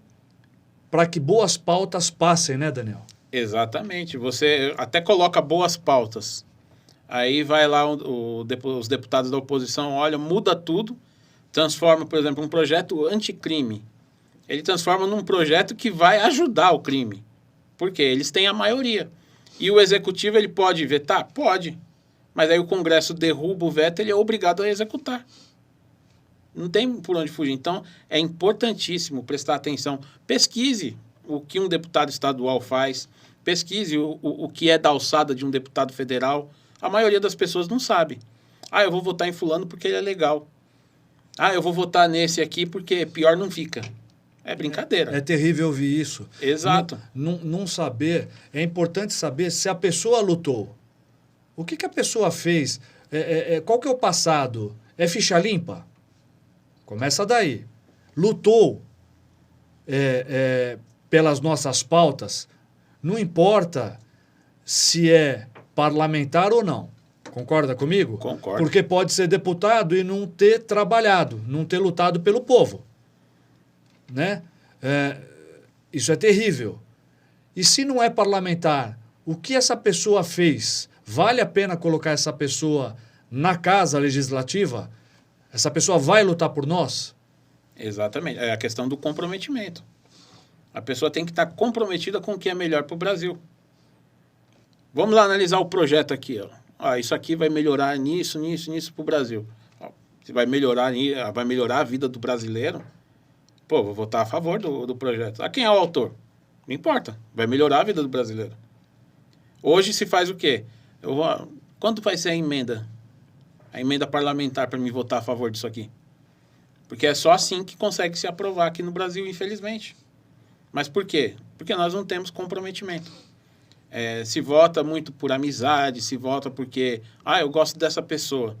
para que boas pautas passem, né, Daniel? Exatamente. Você até coloca boas pautas. Aí vai lá os deputados da oposição, olha, muda tudo, transforma, por exemplo, um projeto anticrime. Ele transforma num projeto que vai ajudar o crime. Por quê? Eles têm a maioria. E o executivo, ele pode vetar? Pode. Mas aí o Congresso derruba o veto, ele é obrigado a executar. Não tem por onde fugir. Então, é importantíssimo prestar atenção. Pesquise o que um deputado estadual faz. Pesquise o que é da alçada de um deputado federal. A maioria das pessoas não sabe. Eu vou votar em fulano porque ele é legal. Eu vou votar nesse aqui porque pior não fica. É brincadeira. É terrível ouvir isso. Exato. Não saber. É importante saber se a pessoa lutou. O que a pessoa fez? Qual que é o passado? É ficha limpa? Começa daí. Lutou pelas nossas pautas. Não importa se é parlamentar ou não. Concorda comigo? Concordo. Porque pode ser deputado e não ter trabalhado, não ter lutado pelo povo. Né? Isso é terrível. E se não é parlamentar, o que essa pessoa fez? Vale a pena colocar essa pessoa na casa legislativa? Essa pessoa vai lutar por nós? Exatamente. É a questão do comprometimento. A pessoa tem que estar comprometida com o que é melhor para o Brasil. Vamos lá analisar o projeto aqui. Isso aqui vai melhorar nisso para o Brasil. Vai melhorar a vida do brasileiro. Vou votar a favor do projeto. Quem é o autor? Não importa. Vai melhorar a vida do brasileiro. Hoje se faz o quê? Quando vai ser a emenda? A emenda parlamentar para me votar a favor disso aqui? Porque é só assim que consegue se aprovar aqui no Brasil, infelizmente. Mas por quê? Porque nós não temos comprometimento. Se vota muito por amizade, se vota porque, eu gosto dessa pessoa.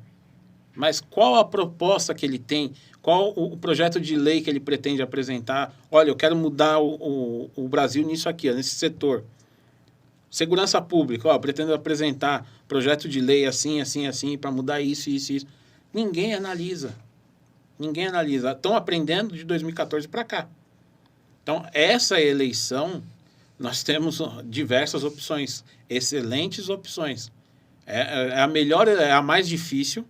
Mas qual a proposta que ele tem? Qual o projeto de lei que ele pretende apresentar? Olha, eu quero mudar o Brasil nisso aqui, nesse setor. Segurança pública, pretendo apresentar projeto de lei assim, assim, assim, para mudar isso, isso, isso. Ninguém analisa. Ninguém analisa. Estão aprendendo de 2014 para cá. Então, essa eleição, nós temos diversas opções, excelentes opções. É a melhor, é a mais difícil,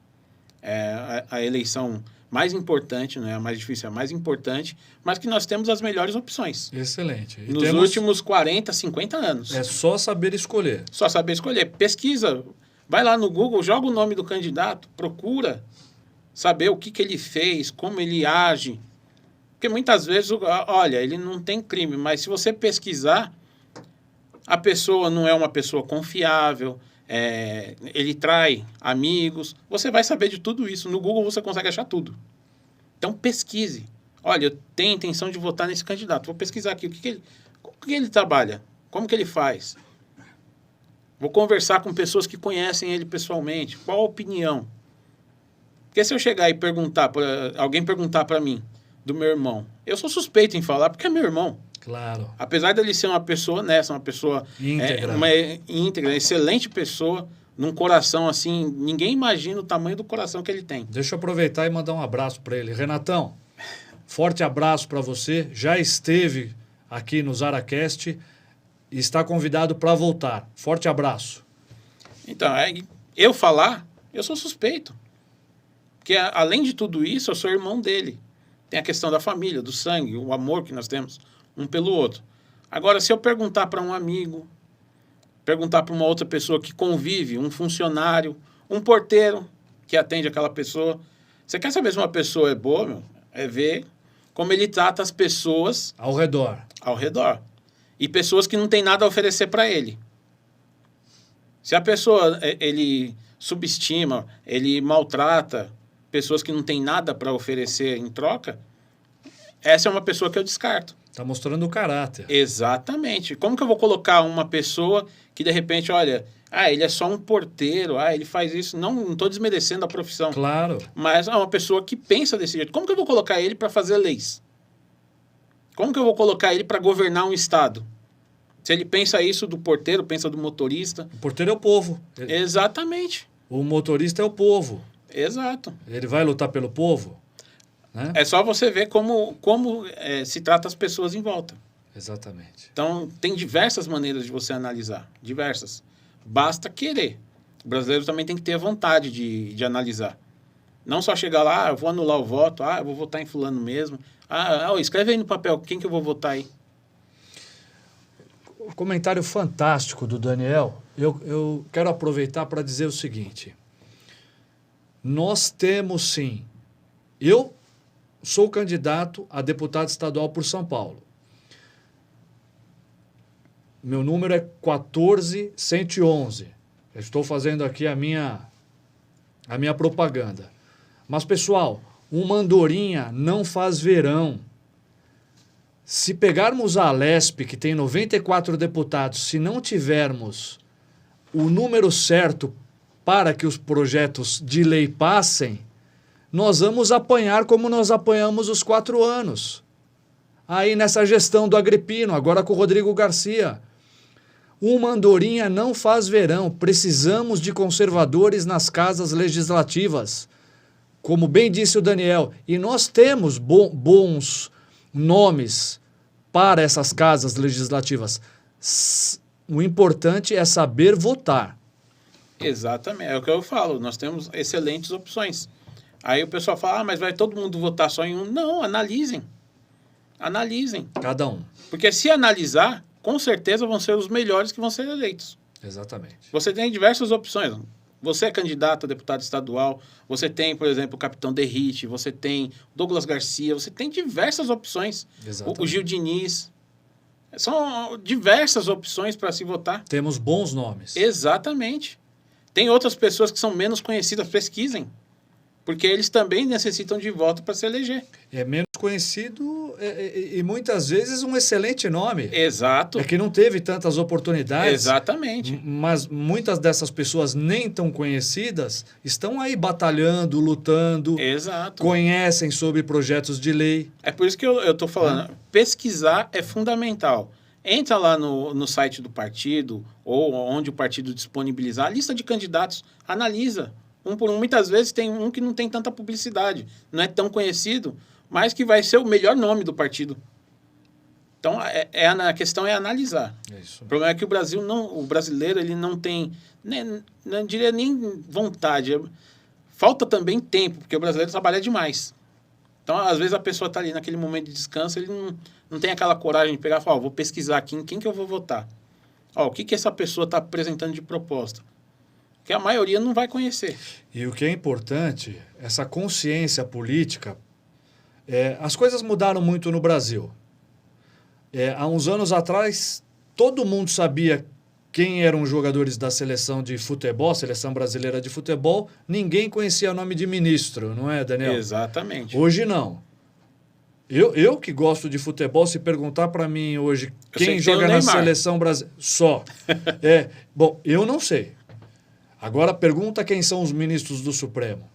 é a eleição mais importante, não é a mais difícil, é a mais importante, mas que nós temos as melhores opções. Excelente. E nos últimos 40, 50 anos. É só saber escolher. Só saber escolher. Pesquisa, vai lá no Google, joga o nome do candidato, procura saber o que ele fez, como ele age. Porque muitas vezes, olha, ele não tem crime, mas se você pesquisar, a pessoa não é uma pessoa confiável, ele trai amigos, você vai saber de tudo isso. No Google você consegue achar tudo. Então pesquise. Olha, eu tenho a intenção de votar nesse candidato. Vou pesquisar aqui o que ele trabalha, como que ele faz. Vou conversar com pessoas que conhecem ele pessoalmente. Qual a opinião? Porque se eu chegar e alguém perguntar para mim do meu irmão, eu sou suspeito em falar porque é meu irmão. Claro. Apesar dele ser uma pessoa honesta, uma pessoa íntegra, uma íntegra, excelente pessoa, num coração assim, ninguém imagina o tamanho do coração que ele tem. Deixa eu aproveitar e mandar um abraço para ele. Renatão, forte abraço para você. Já esteve aqui no Zaracast e está convidado para voltar. Forte abraço. Então, eu sou suspeito. Porque, além de tudo isso, eu sou irmão dele. Tem a questão da família, do sangue, o amor que nós temos um pelo outro. Agora, se eu perguntar para um amigo, perguntar para uma outra pessoa que convive, um funcionário, um porteiro que atende aquela pessoa, você quer saber se uma pessoa é boa, meu? É ver como ele trata as pessoas ao redor. E pessoas que não têm nada a oferecer para ele. Se a pessoa, ele subestima, ele maltrata pessoas que não têm nada para oferecer em troca, essa é uma pessoa que eu descarto. Está mostrando o caráter. Exatamente. Como que eu vou colocar uma pessoa que, de repente, olha, ele é só um porteiro, ele faz isso. Não estou desmerecendo a profissão. Claro. Mas é uma pessoa que pensa desse jeito. Como que eu vou colocar ele para fazer leis? Como que eu vou colocar ele para governar um estado? Se ele pensa isso do porteiro, pensa do motorista. O porteiro é o povo. Exatamente. O motorista é o povo. Exato. Ele vai lutar pelo povo. Né? É só você ver como se trata as pessoas em volta. Exatamente. Então, tem diversas maneiras de você analisar. Diversas. Basta querer. O brasileiro também tem que ter a vontade de analisar. Não só chegar lá, eu vou anular o voto, eu vou votar em fulano mesmo. Escreve aí no papel, quem que eu vou votar aí? Um comentário fantástico do Daniel. Eu quero aproveitar para dizer o seguinte. Nós temos, sim... Eu sou candidato a deputado estadual por São Paulo. Meu número é 14111. Eu estou fazendo aqui a minha propaganda. Mas, pessoal, uma andorinha não faz verão. Se pegarmos a Alesp, que tem 94 deputados, se não tivermos o número certo para que os projetos de lei passem, nós vamos apanhar como nós apanhamos os 4 anos. Aí nessa gestão do Agrippino, agora com o Rodrigo Garcia. Uma andorinha não faz verão. Precisamos de conservadores nas casas legislativas. Como bem disse o Daniel. E nós temos bons nomes para essas casas legislativas. O importante é saber votar. Exatamente. É o que eu falo. Nós temos excelentes opções. Aí o pessoal fala, mas vai todo mundo votar só em um? Não, analisem. Analisem. Cada um. Porque se analisar, com certeza vão ser os melhores que vão ser eleitos. Exatamente. Você tem diversas opções. Você é candidato a deputado estadual, você tem, por exemplo, o Capitão Derrite, você tem Douglas Garcia, você tem diversas opções. Exatamente. O Gil Diniz. São diversas opções para se votar. Temos bons nomes. Exatamente. Tem outras pessoas que são menos conhecidas, pesquisem. Porque eles também necessitam de voto para se eleger. É menos desconhecido e muitas vezes um excelente nome. Exato. É que não teve tantas oportunidades. Exatamente. Mas muitas dessas pessoas nem tão conhecidas estão aí batalhando, lutando. Exato. Conhecem sobre projetos de lei. É por isso que eu estou falando. Pesquisar é fundamental. Entra lá no site do partido ou onde o partido disponibilizar a lista de candidatos. Analisa. Um por um. Muitas vezes tem um que não tem tanta publicidade. Não é tão conhecido, mas que vai ser o melhor nome do partido. Então, a questão é analisar. Isso. O problema é que o brasileiro ele não tem, não diria nem vontade. Falta também tempo, porque o brasileiro trabalha demais. Então, às vezes, a pessoa está ali naquele momento de descanso, ele não tem aquela coragem de pegar e falar, vou pesquisar aqui em quem que eu vou votar. O que essa pessoa está apresentando de proposta? Que a maioria não vai conhecer. E o que é importante, essa consciência política, as coisas mudaram muito no Brasil. Há uns anos atrás, todo mundo sabia quem eram os jogadores da seleção de futebol, seleção brasileira de futebol, ninguém conhecia o nome de ministro, não é, Daniel? Exatamente. Hoje não. Eu que gosto de futebol, se perguntar para mim hoje quem joga na seleção brasileira, só. Bom, eu não sei. Agora pergunta quem são os ministros do Supremo.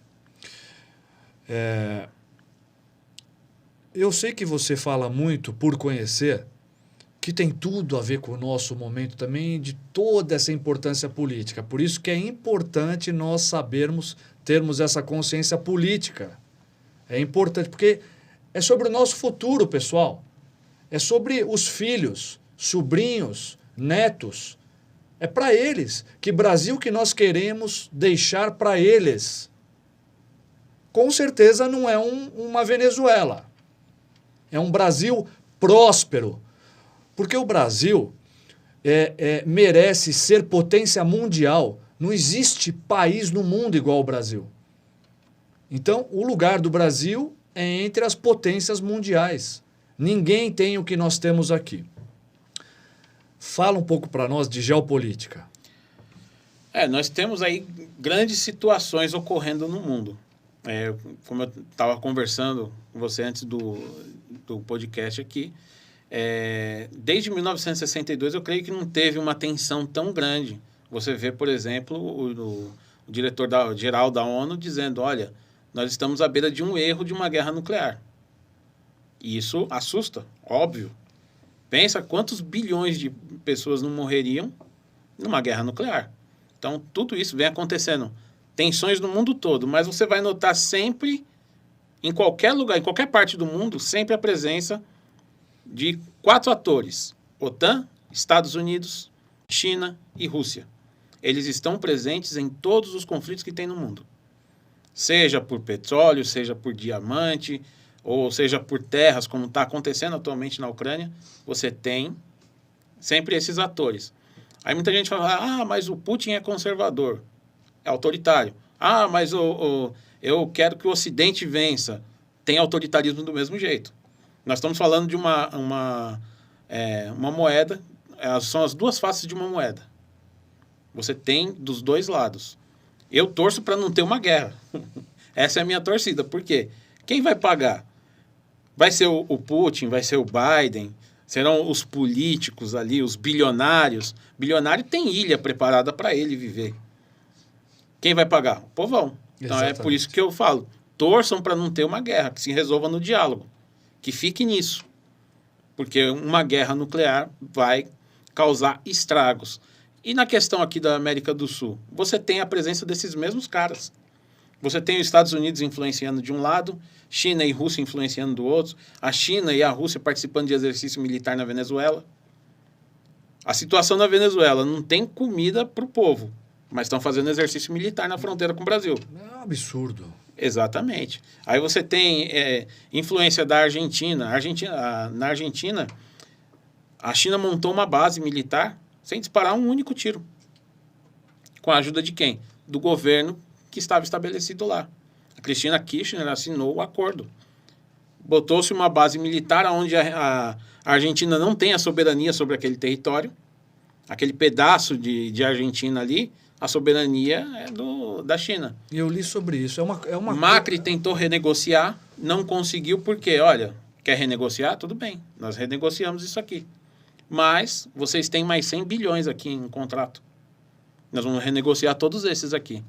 Eu sei que você fala muito por conhecer, que tem tudo a ver com o nosso momento também, de toda essa importância política. Por isso que é importante nós sabermos, termos essa consciência política. É importante, porque é sobre o nosso futuro, pessoal. É sobre os filhos, sobrinhos, netos. É para eles. Que Brasil que nós queremos deixar para eles. Com certeza não é uma Venezuela. É um Brasil próspero. Porque o Brasil merece ser potência mundial. Não existe país no mundo igual ao Brasil. Então, o lugar do Brasil é entre as potências mundiais. Ninguém tem o que nós temos aqui. Fala um pouco para nós de geopolítica. Nós temos aí grandes situações ocorrendo no mundo. Como eu estava conversando com você antes do podcast aqui, desde 1962 eu creio que não teve uma tensão tão grande. Você vê, por exemplo, o diretor-geral da ONU dizendo, olha, nós estamos à beira de um erro de uma guerra nuclear. E isso assusta, óbvio. Pensa quantos bilhões de pessoas não morreriam numa guerra nuclear. Então, tudo isso vem acontecendo. Tensões no mundo todo, mas você vai notar sempre, em qualquer lugar, em qualquer parte do mundo, sempre a presença de 4 atores. OTAN, Estados Unidos, China e Rússia. Eles estão presentes em todos os conflitos que tem no mundo. Seja por petróleo, seja por diamante, ou seja por terras, como está acontecendo atualmente na Ucrânia, você tem sempre esses atores. Aí muita gente fala, mas o Putin é conservador, é autoritário. Mas eu quero que o Ocidente vença. Tem autoritarismo do mesmo jeito. Nós estamos falando de uma moeda, são as duas faces de uma moeda. Você tem dos dois lados. Eu torço para não ter uma guerra. Essa é a minha torcida. Por quê? Quem vai pagar? Vai ser o Putin, vai ser o Biden, serão os políticos ali, os bilionários. Bilionário tem ilha preparada para ele viver. Quem vai pagar? O povão. Então Exatamente. É por isso que eu falo, torçam para não ter uma guerra, que se resolva no diálogo, que fique nisso. Porque uma guerra nuclear vai causar estragos. E na questão aqui da América do Sul, você tem a presença desses mesmos caras. Você tem os Estados Unidos influenciando de um lado, China e Rússia influenciando do outro, a China e a Rússia participando de exercício militar na Venezuela. A situação na Venezuela não tem comida para o povo, mas estão fazendo exercício militar na fronteira com o Brasil. É um absurdo. Exatamente. Aí você tem influência da Argentina. Na Argentina, a China montou uma base militar sem disparar um único tiro. Com a ajuda de quem? Do governo que estava estabelecido lá. A Cristina Kirchner assinou o acordo. Botou-se uma base militar onde a Argentina não tem a soberania sobre aquele território. Aquele pedaço de Argentina ali, a soberania é da China. Eu li sobre isso. Macri tentou renegociar, não conseguiu porque, olha, quer renegociar? Tudo bem, nós renegociamos isso aqui. Mas vocês têm mais 100 bilhões aqui em contrato. Nós vamos renegociar todos esses aqui.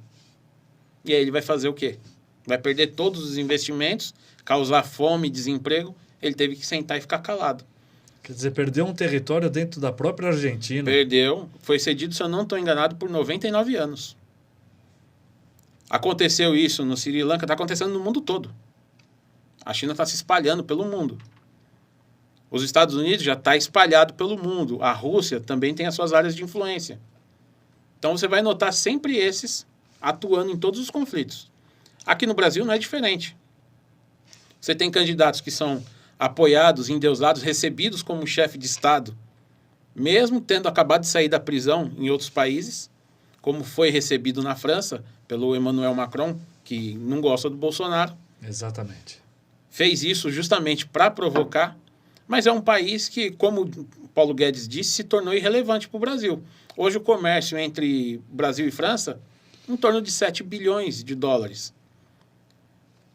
E aí ele vai fazer o quê? Vai perder todos os investimentos, causar fome e desemprego. Ele teve que sentar e ficar calado. Quer dizer, perdeu um território dentro da própria Argentina. Perdeu. Foi cedido, se eu não estou enganado, por 99 anos. Aconteceu isso no Sri Lanka, está acontecendo no mundo todo. A China está se espalhando pelo mundo. Os Estados Unidos já está espalhado pelo mundo. A Rússia também tem as suas áreas de influência. Então você vai notar sempre esses atuando em todos os conflitos. Aqui no Brasil não é diferente. Você tem candidatos que são apoiados, endeusados, recebidos como chefe de Estado, mesmo tendo acabado de sair da prisão em outros países, como foi recebido na França pelo Emmanuel Macron, que não gosta do Bolsonaro. Exatamente. Fez isso justamente para provocar, mas é um país que, como Paulo Guedes disse, se tornou irrelevante para o Brasil. Hoje o comércio entre Brasil e França, em torno de 7 bilhões de dólares.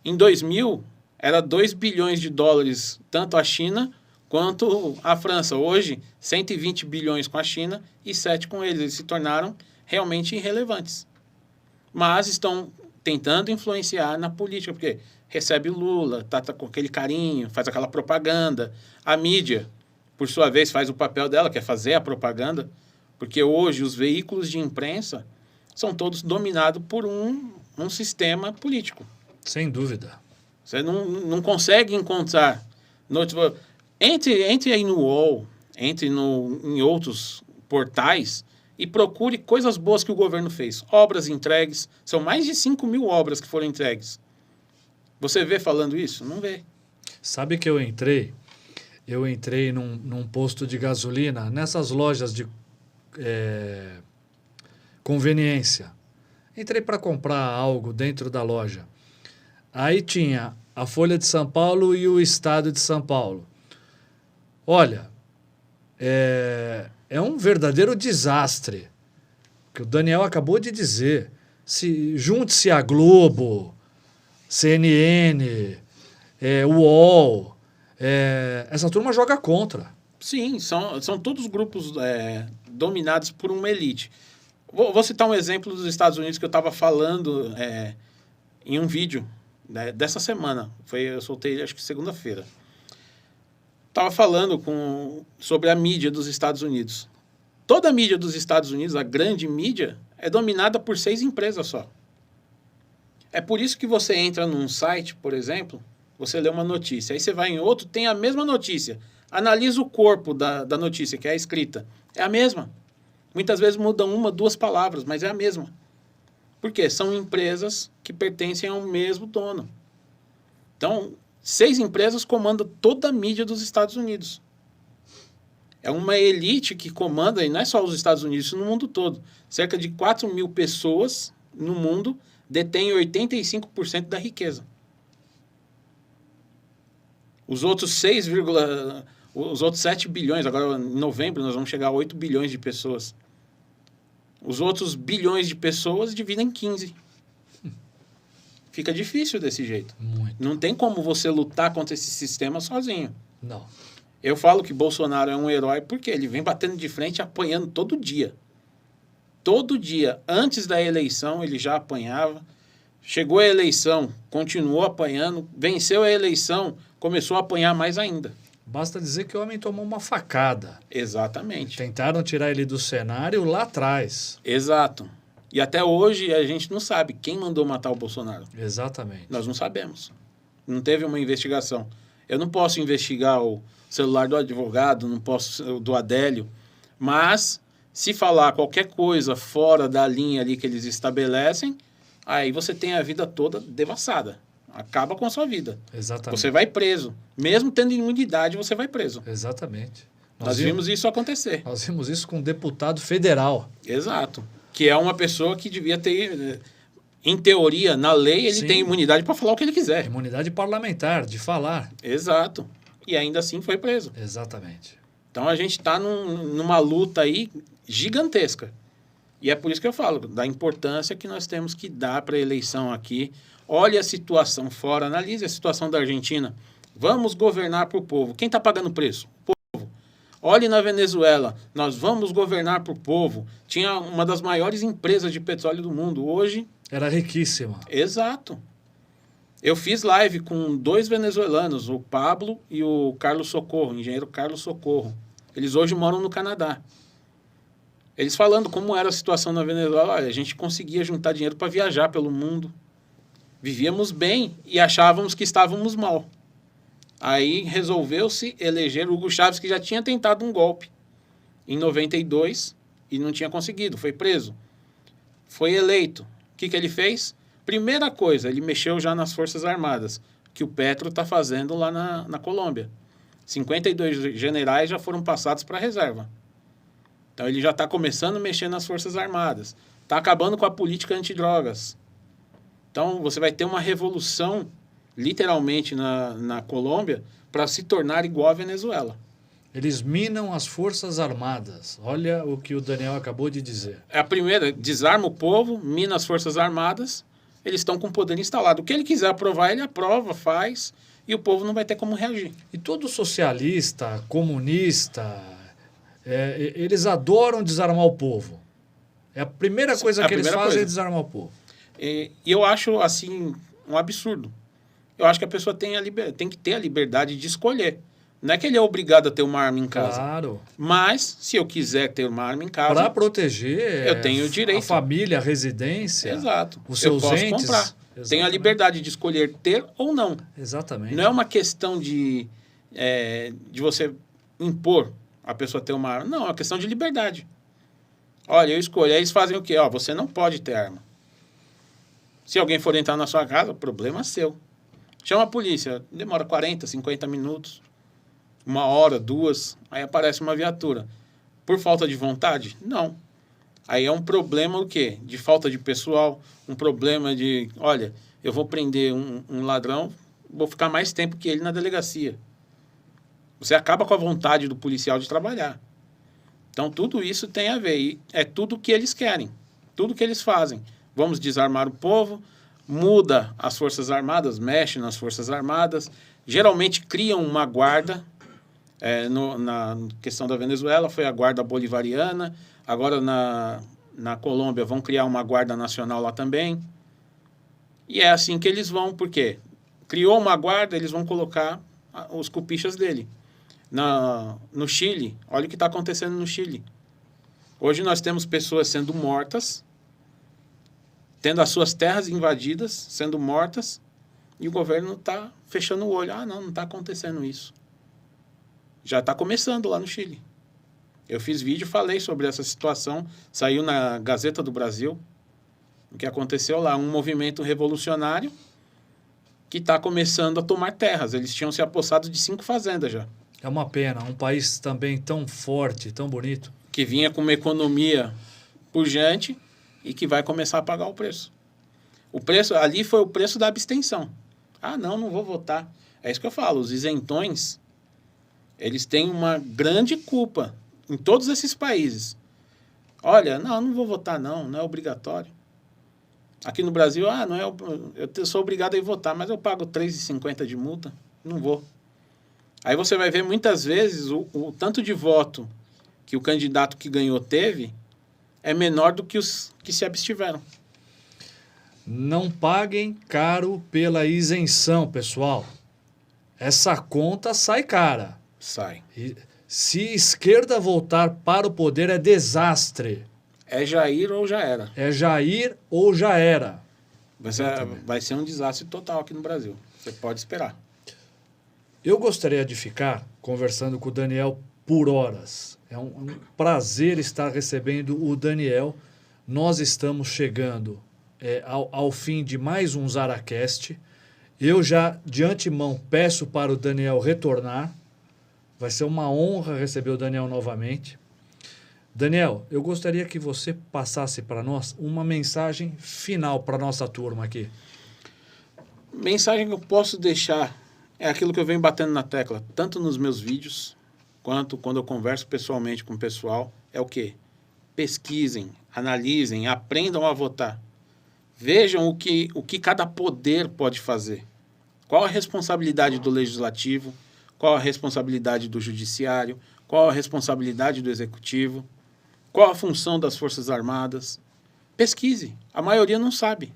Em 2000, era 2 bilhões de dólares, tanto a China quanto a França. Hoje, 120 bilhões com a China e 7 com eles. Eles se tornaram realmente irrelevantes. Mas estão tentando influenciar na política, porque recebe o Lula, tá com aquele carinho, faz aquela propaganda. A mídia, por sua vez, faz o papel dela, que é fazer a propaganda, porque hoje os veículos de imprensa são todos dominados por um sistema político. Sem dúvida. Você não consegue encontrar... Entre aí no UOL, entre em outros portais e procure coisas boas que o governo fez. Obras entregues. São mais de 5 mil obras que foram entregues. Você vê falando isso? Não vê. Sabe que eu entrei num posto de gasolina, nessas lojas de conveniência. Entrei para comprar algo dentro da loja. Aí tinha a Folha de São Paulo e o Estado de São Paulo. Olha, é um verdadeiro desastre, que o Daniel acabou de dizer. Junte-se a Globo, CNN, UOL, essa turma joga contra. Sim, são todos grupos dominados por uma elite. Vou citar um exemplo dos Estados Unidos que eu estava falando em um vídeo dessa semana. Eu soltei, acho que segunda-feira. Estava falando sobre a mídia dos Estados Unidos. Toda a mídia dos Estados Unidos, a grande mídia, é dominada por 6 empresas só. É por isso que você entra num site, por exemplo, você lê uma notícia, aí você vai em outro, tem a mesma notícia. Analisa o corpo da notícia, que é a escrita. É a mesma. Muitas vezes mudam 1, 2 palavras, mas é a mesma. Por quê? São empresas que pertencem ao mesmo dono. Então, 6 empresas comandam toda a mídia dos Estados Unidos. É uma elite que comanda, e não é só os Estados Unidos, isso no mundo todo. Cerca de 4 mil pessoas no mundo detêm 85% da riqueza. Os outros 7 bilhões, agora em novembro nós vamos chegar a 8 bilhões de pessoas. Os outros bilhões de pessoas dividem em 15. Fica difícil desse jeito. Muito. Não tem como você lutar contra esse sistema sozinho. Não. Eu falo que Bolsonaro é um herói porque ele vem batendo de frente e apanhando todo dia. Todo dia. Antes da eleição ele já apanhava. Chegou a eleição, continuou apanhando. Venceu a eleição, começou a apanhar mais ainda. Basta dizer que o homem tomou uma facada. Exatamente. Tentaram tirar ele do cenário lá atrás. Exato. E até hoje a gente não sabe quem mandou matar o Bolsonaro. Exatamente. Nós não sabemos. Não teve uma investigação. Eu não posso investigar o celular do advogado, não posso do Adélio, mas se falar qualquer coisa fora da linha ali que eles estabelecem, aí você tem a vida toda devassada. Acaba com a sua vida. Exatamente. Você vai preso. Mesmo tendo imunidade, você vai preso. Exatamente. Nós vimos isso acontecer. Nós vimos isso com um deputado federal. Exato. Que é uma pessoa que devia ter, em teoria, na lei, ele tem imunidade para falar o que ele quiser. Imunidade parlamentar, de falar. Exato. E ainda assim foi preso. Exatamente. Então a gente está numa luta aí gigantesca. E é por isso que eu falo, da importância que nós temos que dar para a eleição aqui. Olhe a situação fora, analise a situação da Argentina. Vamos governar para o povo. Quem está pagando o preço? O povo. Olhe na Venezuela, nós vamos governar para o povo. Tinha uma das maiores empresas de petróleo do mundo. Hoje... Era riquíssima. Exato. Eu fiz live com 2 venezuelanos, o Pablo e o Carlos Socorro, o engenheiro Carlos Socorro. Eles hoje moram no Canadá. Eles falando como era a situação na Venezuela. Olha, a gente conseguia juntar dinheiro para viajar pelo mundo. Vivíamos bem e achávamos que estávamos mal. Aí resolveu-se eleger o Hugo Chávez, que já tinha tentado um golpe em 92 e não tinha conseguido, foi preso. Foi eleito. O que ele fez? Primeira coisa, ele mexeu já nas Forças Armadas, que o Petro está fazendo lá na Colômbia. 52 generais já foram passados para a reserva. Então ele já está começando a mexer nas Forças Armadas. Está acabando com a política antidrogas. Então você vai ter uma revolução, literalmente, na Colômbia, para se tornar igual à Venezuela. Eles minam as Forças Armadas. Olha o que o Daniel acabou de dizer. É a primeira, desarma o povo, mina as Forças Armadas, eles estão com o poder instalado. O que ele quiser aprovar, ele aprova, faz, e o povo não vai ter como reagir. E todo socialista, comunista, eles adoram desarmar o povo. É a primeira coisa que eles fazem é desarmar o povo. E eu acho, assim, um absurdo. Eu acho que a pessoa tem que ter a liberdade de escolher. Não é que ele é obrigado a ter uma arma em casa. Claro. Mas, se eu quiser ter uma arma em casa... Para proteger eu tenho o direito. A família, a residência. Exato. Os seus eu posso entes. comprar. Exatamente. Tenho a liberdade de escolher ter ou não. Exatamente. Não é uma questão de você impor a pessoa ter uma arma. Não, é uma questão de liberdade. Olha, eu escolho. Aí eles fazem o quê? Ó, você não pode ter arma. Se alguém for entrar na sua casa, o problema é seu. Chama a polícia. Demora 40, 50 minutos. 1 hora, 2, aí aparece uma viatura. Por falta de vontade? Não. Aí é um problema o quê? De falta de pessoal, um problema de, olha, eu vou prender um ladrão, vou ficar mais tempo que ele na delegacia. Você acaba com a vontade do policial de trabalhar. Então, tudo isso tem a ver. E é tudo que eles querem, tudo que eles fazem. Vamos desarmar o povo, muda as Forças Armadas, mexe nas Forças Armadas, geralmente criam uma guarda. Na questão da Venezuela foi a guarda bolivariana, agora na Colômbia vão criar uma guarda nacional lá também, e é assim que eles vão, porque criou uma guarda, eles vão colocar os cupichas dele. No Chile, olha o que está acontecendo no Chile. Hoje nós temos pessoas sendo mortas, tendo as suas terras invadidas, sendo mortas, e o governo está fechando o olho. Ah, não está acontecendo isso. Já está começando lá no Chile. Eu fiz vídeo, falei sobre essa situação, saiu na Gazeta do Brasil, o que aconteceu lá, um movimento revolucionário que está começando a tomar terras. Eles tinham se apossado de 5 fazendas já. É uma pena, um país também tão forte, tão bonito. Que vinha com uma economia pujante e que vai começar a pagar o preço. O preço ali foi o preço da abstenção. Ah, não vou votar. É isso que eu falo, os isentões... Eles têm uma grande culpa em todos esses países. Olha, não vou votar não é obrigatório. Aqui no Brasil, não é, eu sou obrigado a ir votar, mas eu pago R$3,50 de multa, não vou. Aí você vai ver muitas vezes o tanto de voto que o candidato que ganhou teve é menor do que os que se abstiveram. Não paguem caro pela isenção, pessoal. Essa conta sai cara. Sai. Se esquerda voltar para o poder é desastre. É Jair ou já era. É Jair ou já era. Vai ser um desastre total aqui no Brasil. Você pode esperar. Eu gostaria de ficar conversando com o Daniel por horas. É um prazer estar recebendo o Daniel. Nós estamos chegando ao fim de mais um Zaracast. Eu já, de antemão, peço para o Daniel retornar. Vai ser uma honra receber o Daniel novamente. Daniel, eu gostaria que você passasse para nós uma mensagem final para a nossa turma aqui. Mensagem que eu posso deixar é aquilo que eu venho batendo na tecla, tanto nos meus vídeos, quanto quando eu converso pessoalmente com o pessoal, é o quê? Pesquisem, analisem, aprendam a votar. Vejam o que cada poder pode fazer. Qual a responsabilidade do legislativo? Qual a responsabilidade do judiciário? Qual a responsabilidade do executivo? Qual a função das Forças Armadas? Pesquise. A maioria não sabe.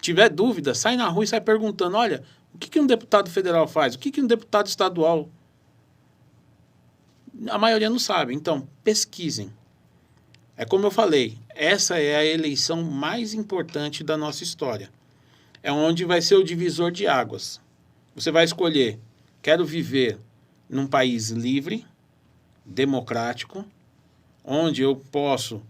Tiver dúvida, sai na rua e sai perguntando, olha, o que um deputado federal faz? O que um deputado estadual? A maioria não sabe. Então, pesquisem. É como eu falei, essa é a eleição mais importante da nossa história. É onde vai ser o divisor de águas. Você vai escolher, quero viver num país livre, democrático, onde eu posso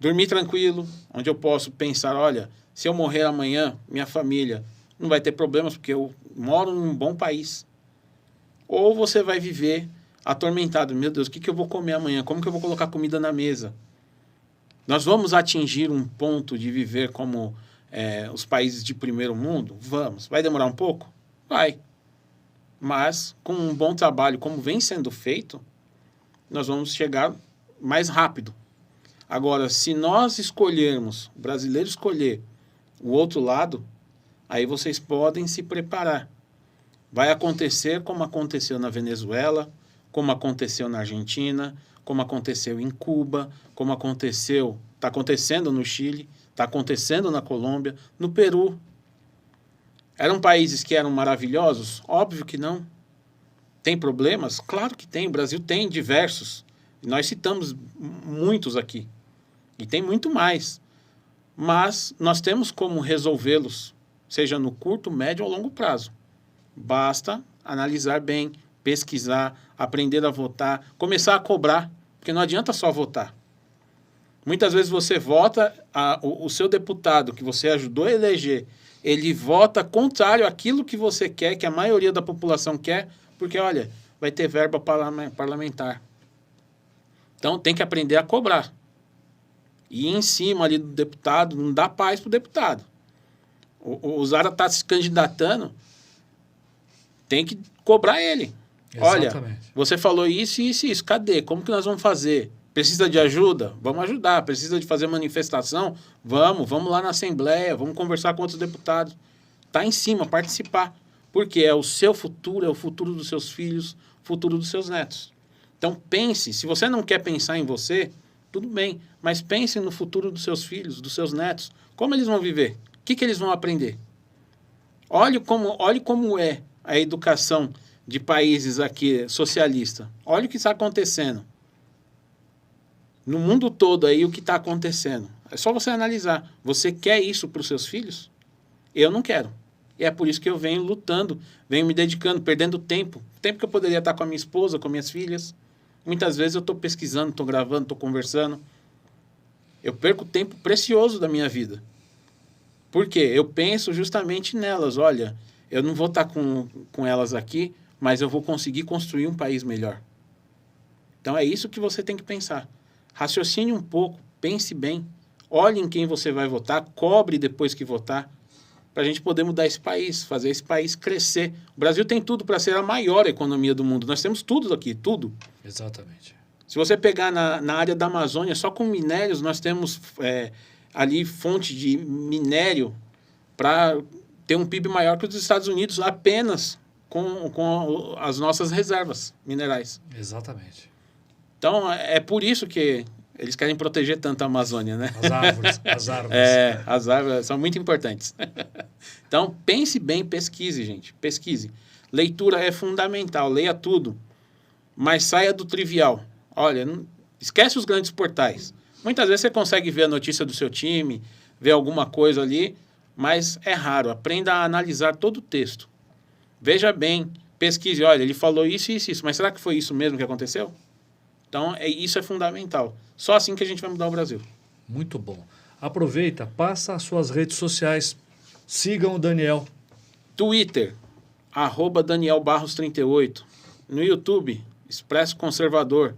dormir tranquilo, onde eu posso pensar, olha, se eu morrer amanhã, minha família não vai ter problemas porque eu moro num bom país. Ou você vai viver atormentado, meu Deus, o que eu vou comer amanhã? Como que eu vou colocar comida na mesa? Nós vamos atingir um ponto de viver como os países de primeiro mundo? Vamos. Vai demorar um pouco? Vai. Mas, com um bom trabalho, como vem sendo feito, nós vamos chegar mais rápido. Agora, se nós escolhermos, o brasileiro escolher o outro lado, aí vocês podem se preparar. Vai acontecer como aconteceu na Venezuela, como aconteceu na Argentina, como aconteceu em Cuba, como está acontecendo no Chile, está acontecendo na Colômbia, no Peru. Eram países que eram maravilhosos? Óbvio que não. Tem problemas? Claro que tem. O Brasil tem diversos. E nós citamos muitos aqui. E tem muito mais. Mas nós temos como resolvê-los, seja no curto, médio ou longo prazo. Basta analisar bem, pesquisar, aprender a votar, começar a cobrar, porque não adianta só votar. Muitas vezes você vota, o seu deputado que você ajudou a eleger, ele vota contrário àquilo que você quer, que a maioria da população quer, porque, olha, vai ter verba parlamentar. Então, tem que aprender a cobrar. E em cima ali do deputado, não dá paz para o deputado. O Zara está se candidatando, tem que cobrar ele. Exatamente. Olha, você falou isso, isso, isso. Cadê? Como que nós vamos fazer? Precisa de ajuda? Vamos ajudar. Precisa de fazer manifestação? Vamos lá na Assembleia, vamos conversar com outros deputados. Está em cima, participar. Porque é o seu futuro, é o futuro dos seus filhos, futuro dos seus netos. Então pense, se você não quer pensar em você, tudo bem, mas pense no futuro dos seus filhos, dos seus netos. Como eles vão viver? O que eles vão aprender? Olhe como é a educação de países aqui socialistas. Olha o que está acontecendo. No mundo todo aí, o que está acontecendo. É só você analisar. Você quer isso para os seus filhos? Eu não quero. E é por isso que eu venho lutando, venho me dedicando, perdendo tempo. Tempo que eu poderia estar com a minha esposa, com minhas filhas. Muitas vezes eu estou pesquisando, estou gravando, estou conversando. Eu perco tempo precioso da minha vida. Por quê? Eu penso justamente nelas. Olha, eu não vou estar com elas aqui, mas eu vou conseguir construir um país melhor. Então é isso que você tem que pensar. Raciocine um pouco, pense bem, olhe em quem você vai votar, cobre depois que votar, para a gente poder mudar esse país, fazer esse país crescer. O Brasil tem tudo para ser a maior economia do mundo. Nós temos tudo aqui, tudo. Exatamente. Se você pegar na área da Amazônia, só com minérios, nós temos ali fonte de minério para ter um PIB maior que os Estados Unidos, apenas com as nossas reservas minerais. Exatamente. Então, é por isso que eles querem proteger tanto a Amazônia, né? As árvores. As árvores são muito importantes. Então, pense bem, pesquise, gente. Pesquise. Leitura é fundamental, leia tudo. Mas saia do trivial. Olha, esquece os grandes portais. Muitas vezes você consegue ver a notícia do seu time, ver alguma coisa ali, mas é raro. Aprenda a analisar todo o texto. Veja bem, pesquise. Olha, ele falou isso, isso, isso. Mas será que foi isso mesmo que aconteceu? Então, isso é fundamental. Só assim que a gente vai mudar o Brasil. Muito bom. Aproveita, passa as suas redes sociais. Sigam o Daniel. Twitter, @DanielBarros38. No YouTube, Expresso Conservador.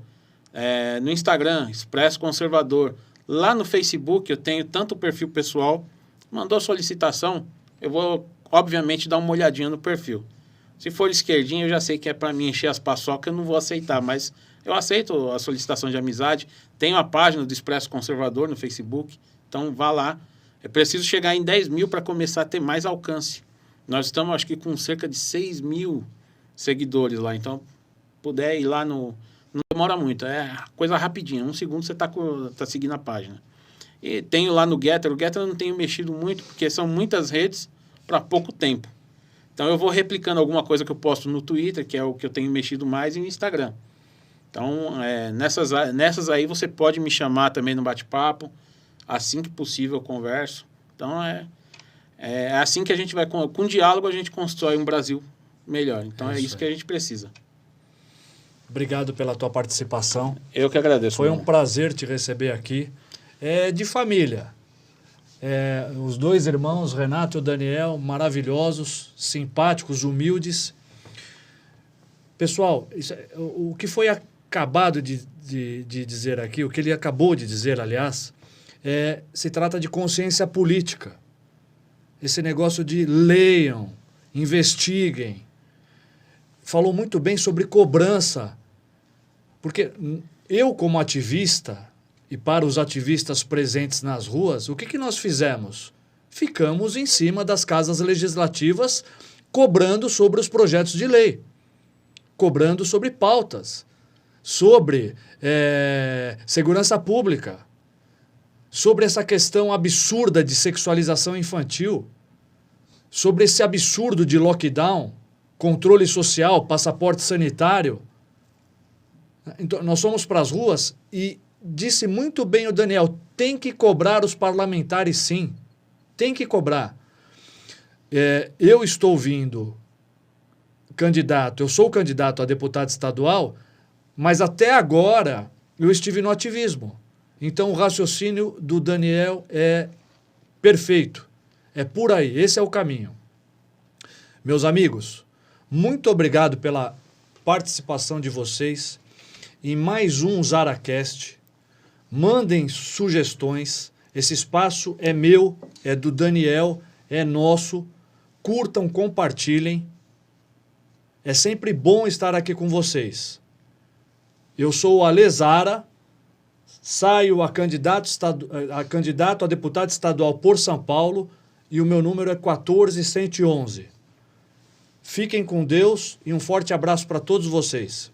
No Instagram, Expresso Conservador. Lá no Facebook, eu tenho tanto o perfil pessoal. Mandou solicitação, eu vou, obviamente, dar uma olhadinha no perfil. Se for esquerdinho, eu já sei que é para mim encher as paçocas, eu não vou aceitar, mas eu aceito a solicitação de amizade. Tenho a página do Expresso Conservador no Facebook. Então, vá lá. É preciso chegar em 10 mil para começar a ter mais alcance. Nós estamos, acho que, com cerca de 6 mil seguidores lá. Então, puder ir lá no... Não demora muito, é coisa rapidinha. 1 segundo você está seguindo a página. E tenho lá no Getter. O Getter eu não tenho mexido muito, porque são muitas redes para pouco tempo. Então, eu vou replicando alguma coisa que eu posto no Twitter, que é o que eu tenho mexido mais, e no Instagram. Então, nessas aí você pode me chamar também no bate-papo. Assim que possível eu converso. Então, é assim que a gente vai... Com diálogo, a gente constrói um Brasil melhor. Então, é isso que a gente precisa. Obrigado pela tua participação. Eu que agradeço. Foi um prazer te receber aqui. É de família. Os 2 irmãos, Renato e o Daniel, maravilhosos, simpáticos, humildes. Pessoal, o que foi acabado de dizer aqui, o que ele acabou de dizer, aliás, se trata de consciência política. Esse negócio de leiam, investiguem. Falou muito bem sobre cobrança. Porque eu, como ativista, e para os ativistas presentes nas ruas, o que nós fizemos? Ficamos em cima das casas legislativas cobrando sobre os projetos de lei, cobrando sobre pautas, sobre segurança pública, sobre essa questão absurda de sexualização infantil, sobre esse absurdo de lockdown, controle social, passaporte sanitário. Então, nós fomos para as ruas e disse muito bem o Daniel, tem que cobrar os parlamentares sim, tem que cobrar. Eu estou vindo eu sou candidato a deputado estadual, mas até agora eu estive no ativismo. Então o raciocínio do Daniel é perfeito, é por aí, esse é o caminho. Meus amigos, muito obrigado pela participação de vocês em mais um ZaraCast. Mandem sugestões. Esse espaço é meu, é do Daniel, é nosso. Curtam, compartilhem. É sempre bom estar aqui com vocês. Eu sou o Ale Zara, saio a candidato a deputado estadual por São Paulo e o meu número é 14111. Fiquem com Deus e um forte abraço para todos vocês.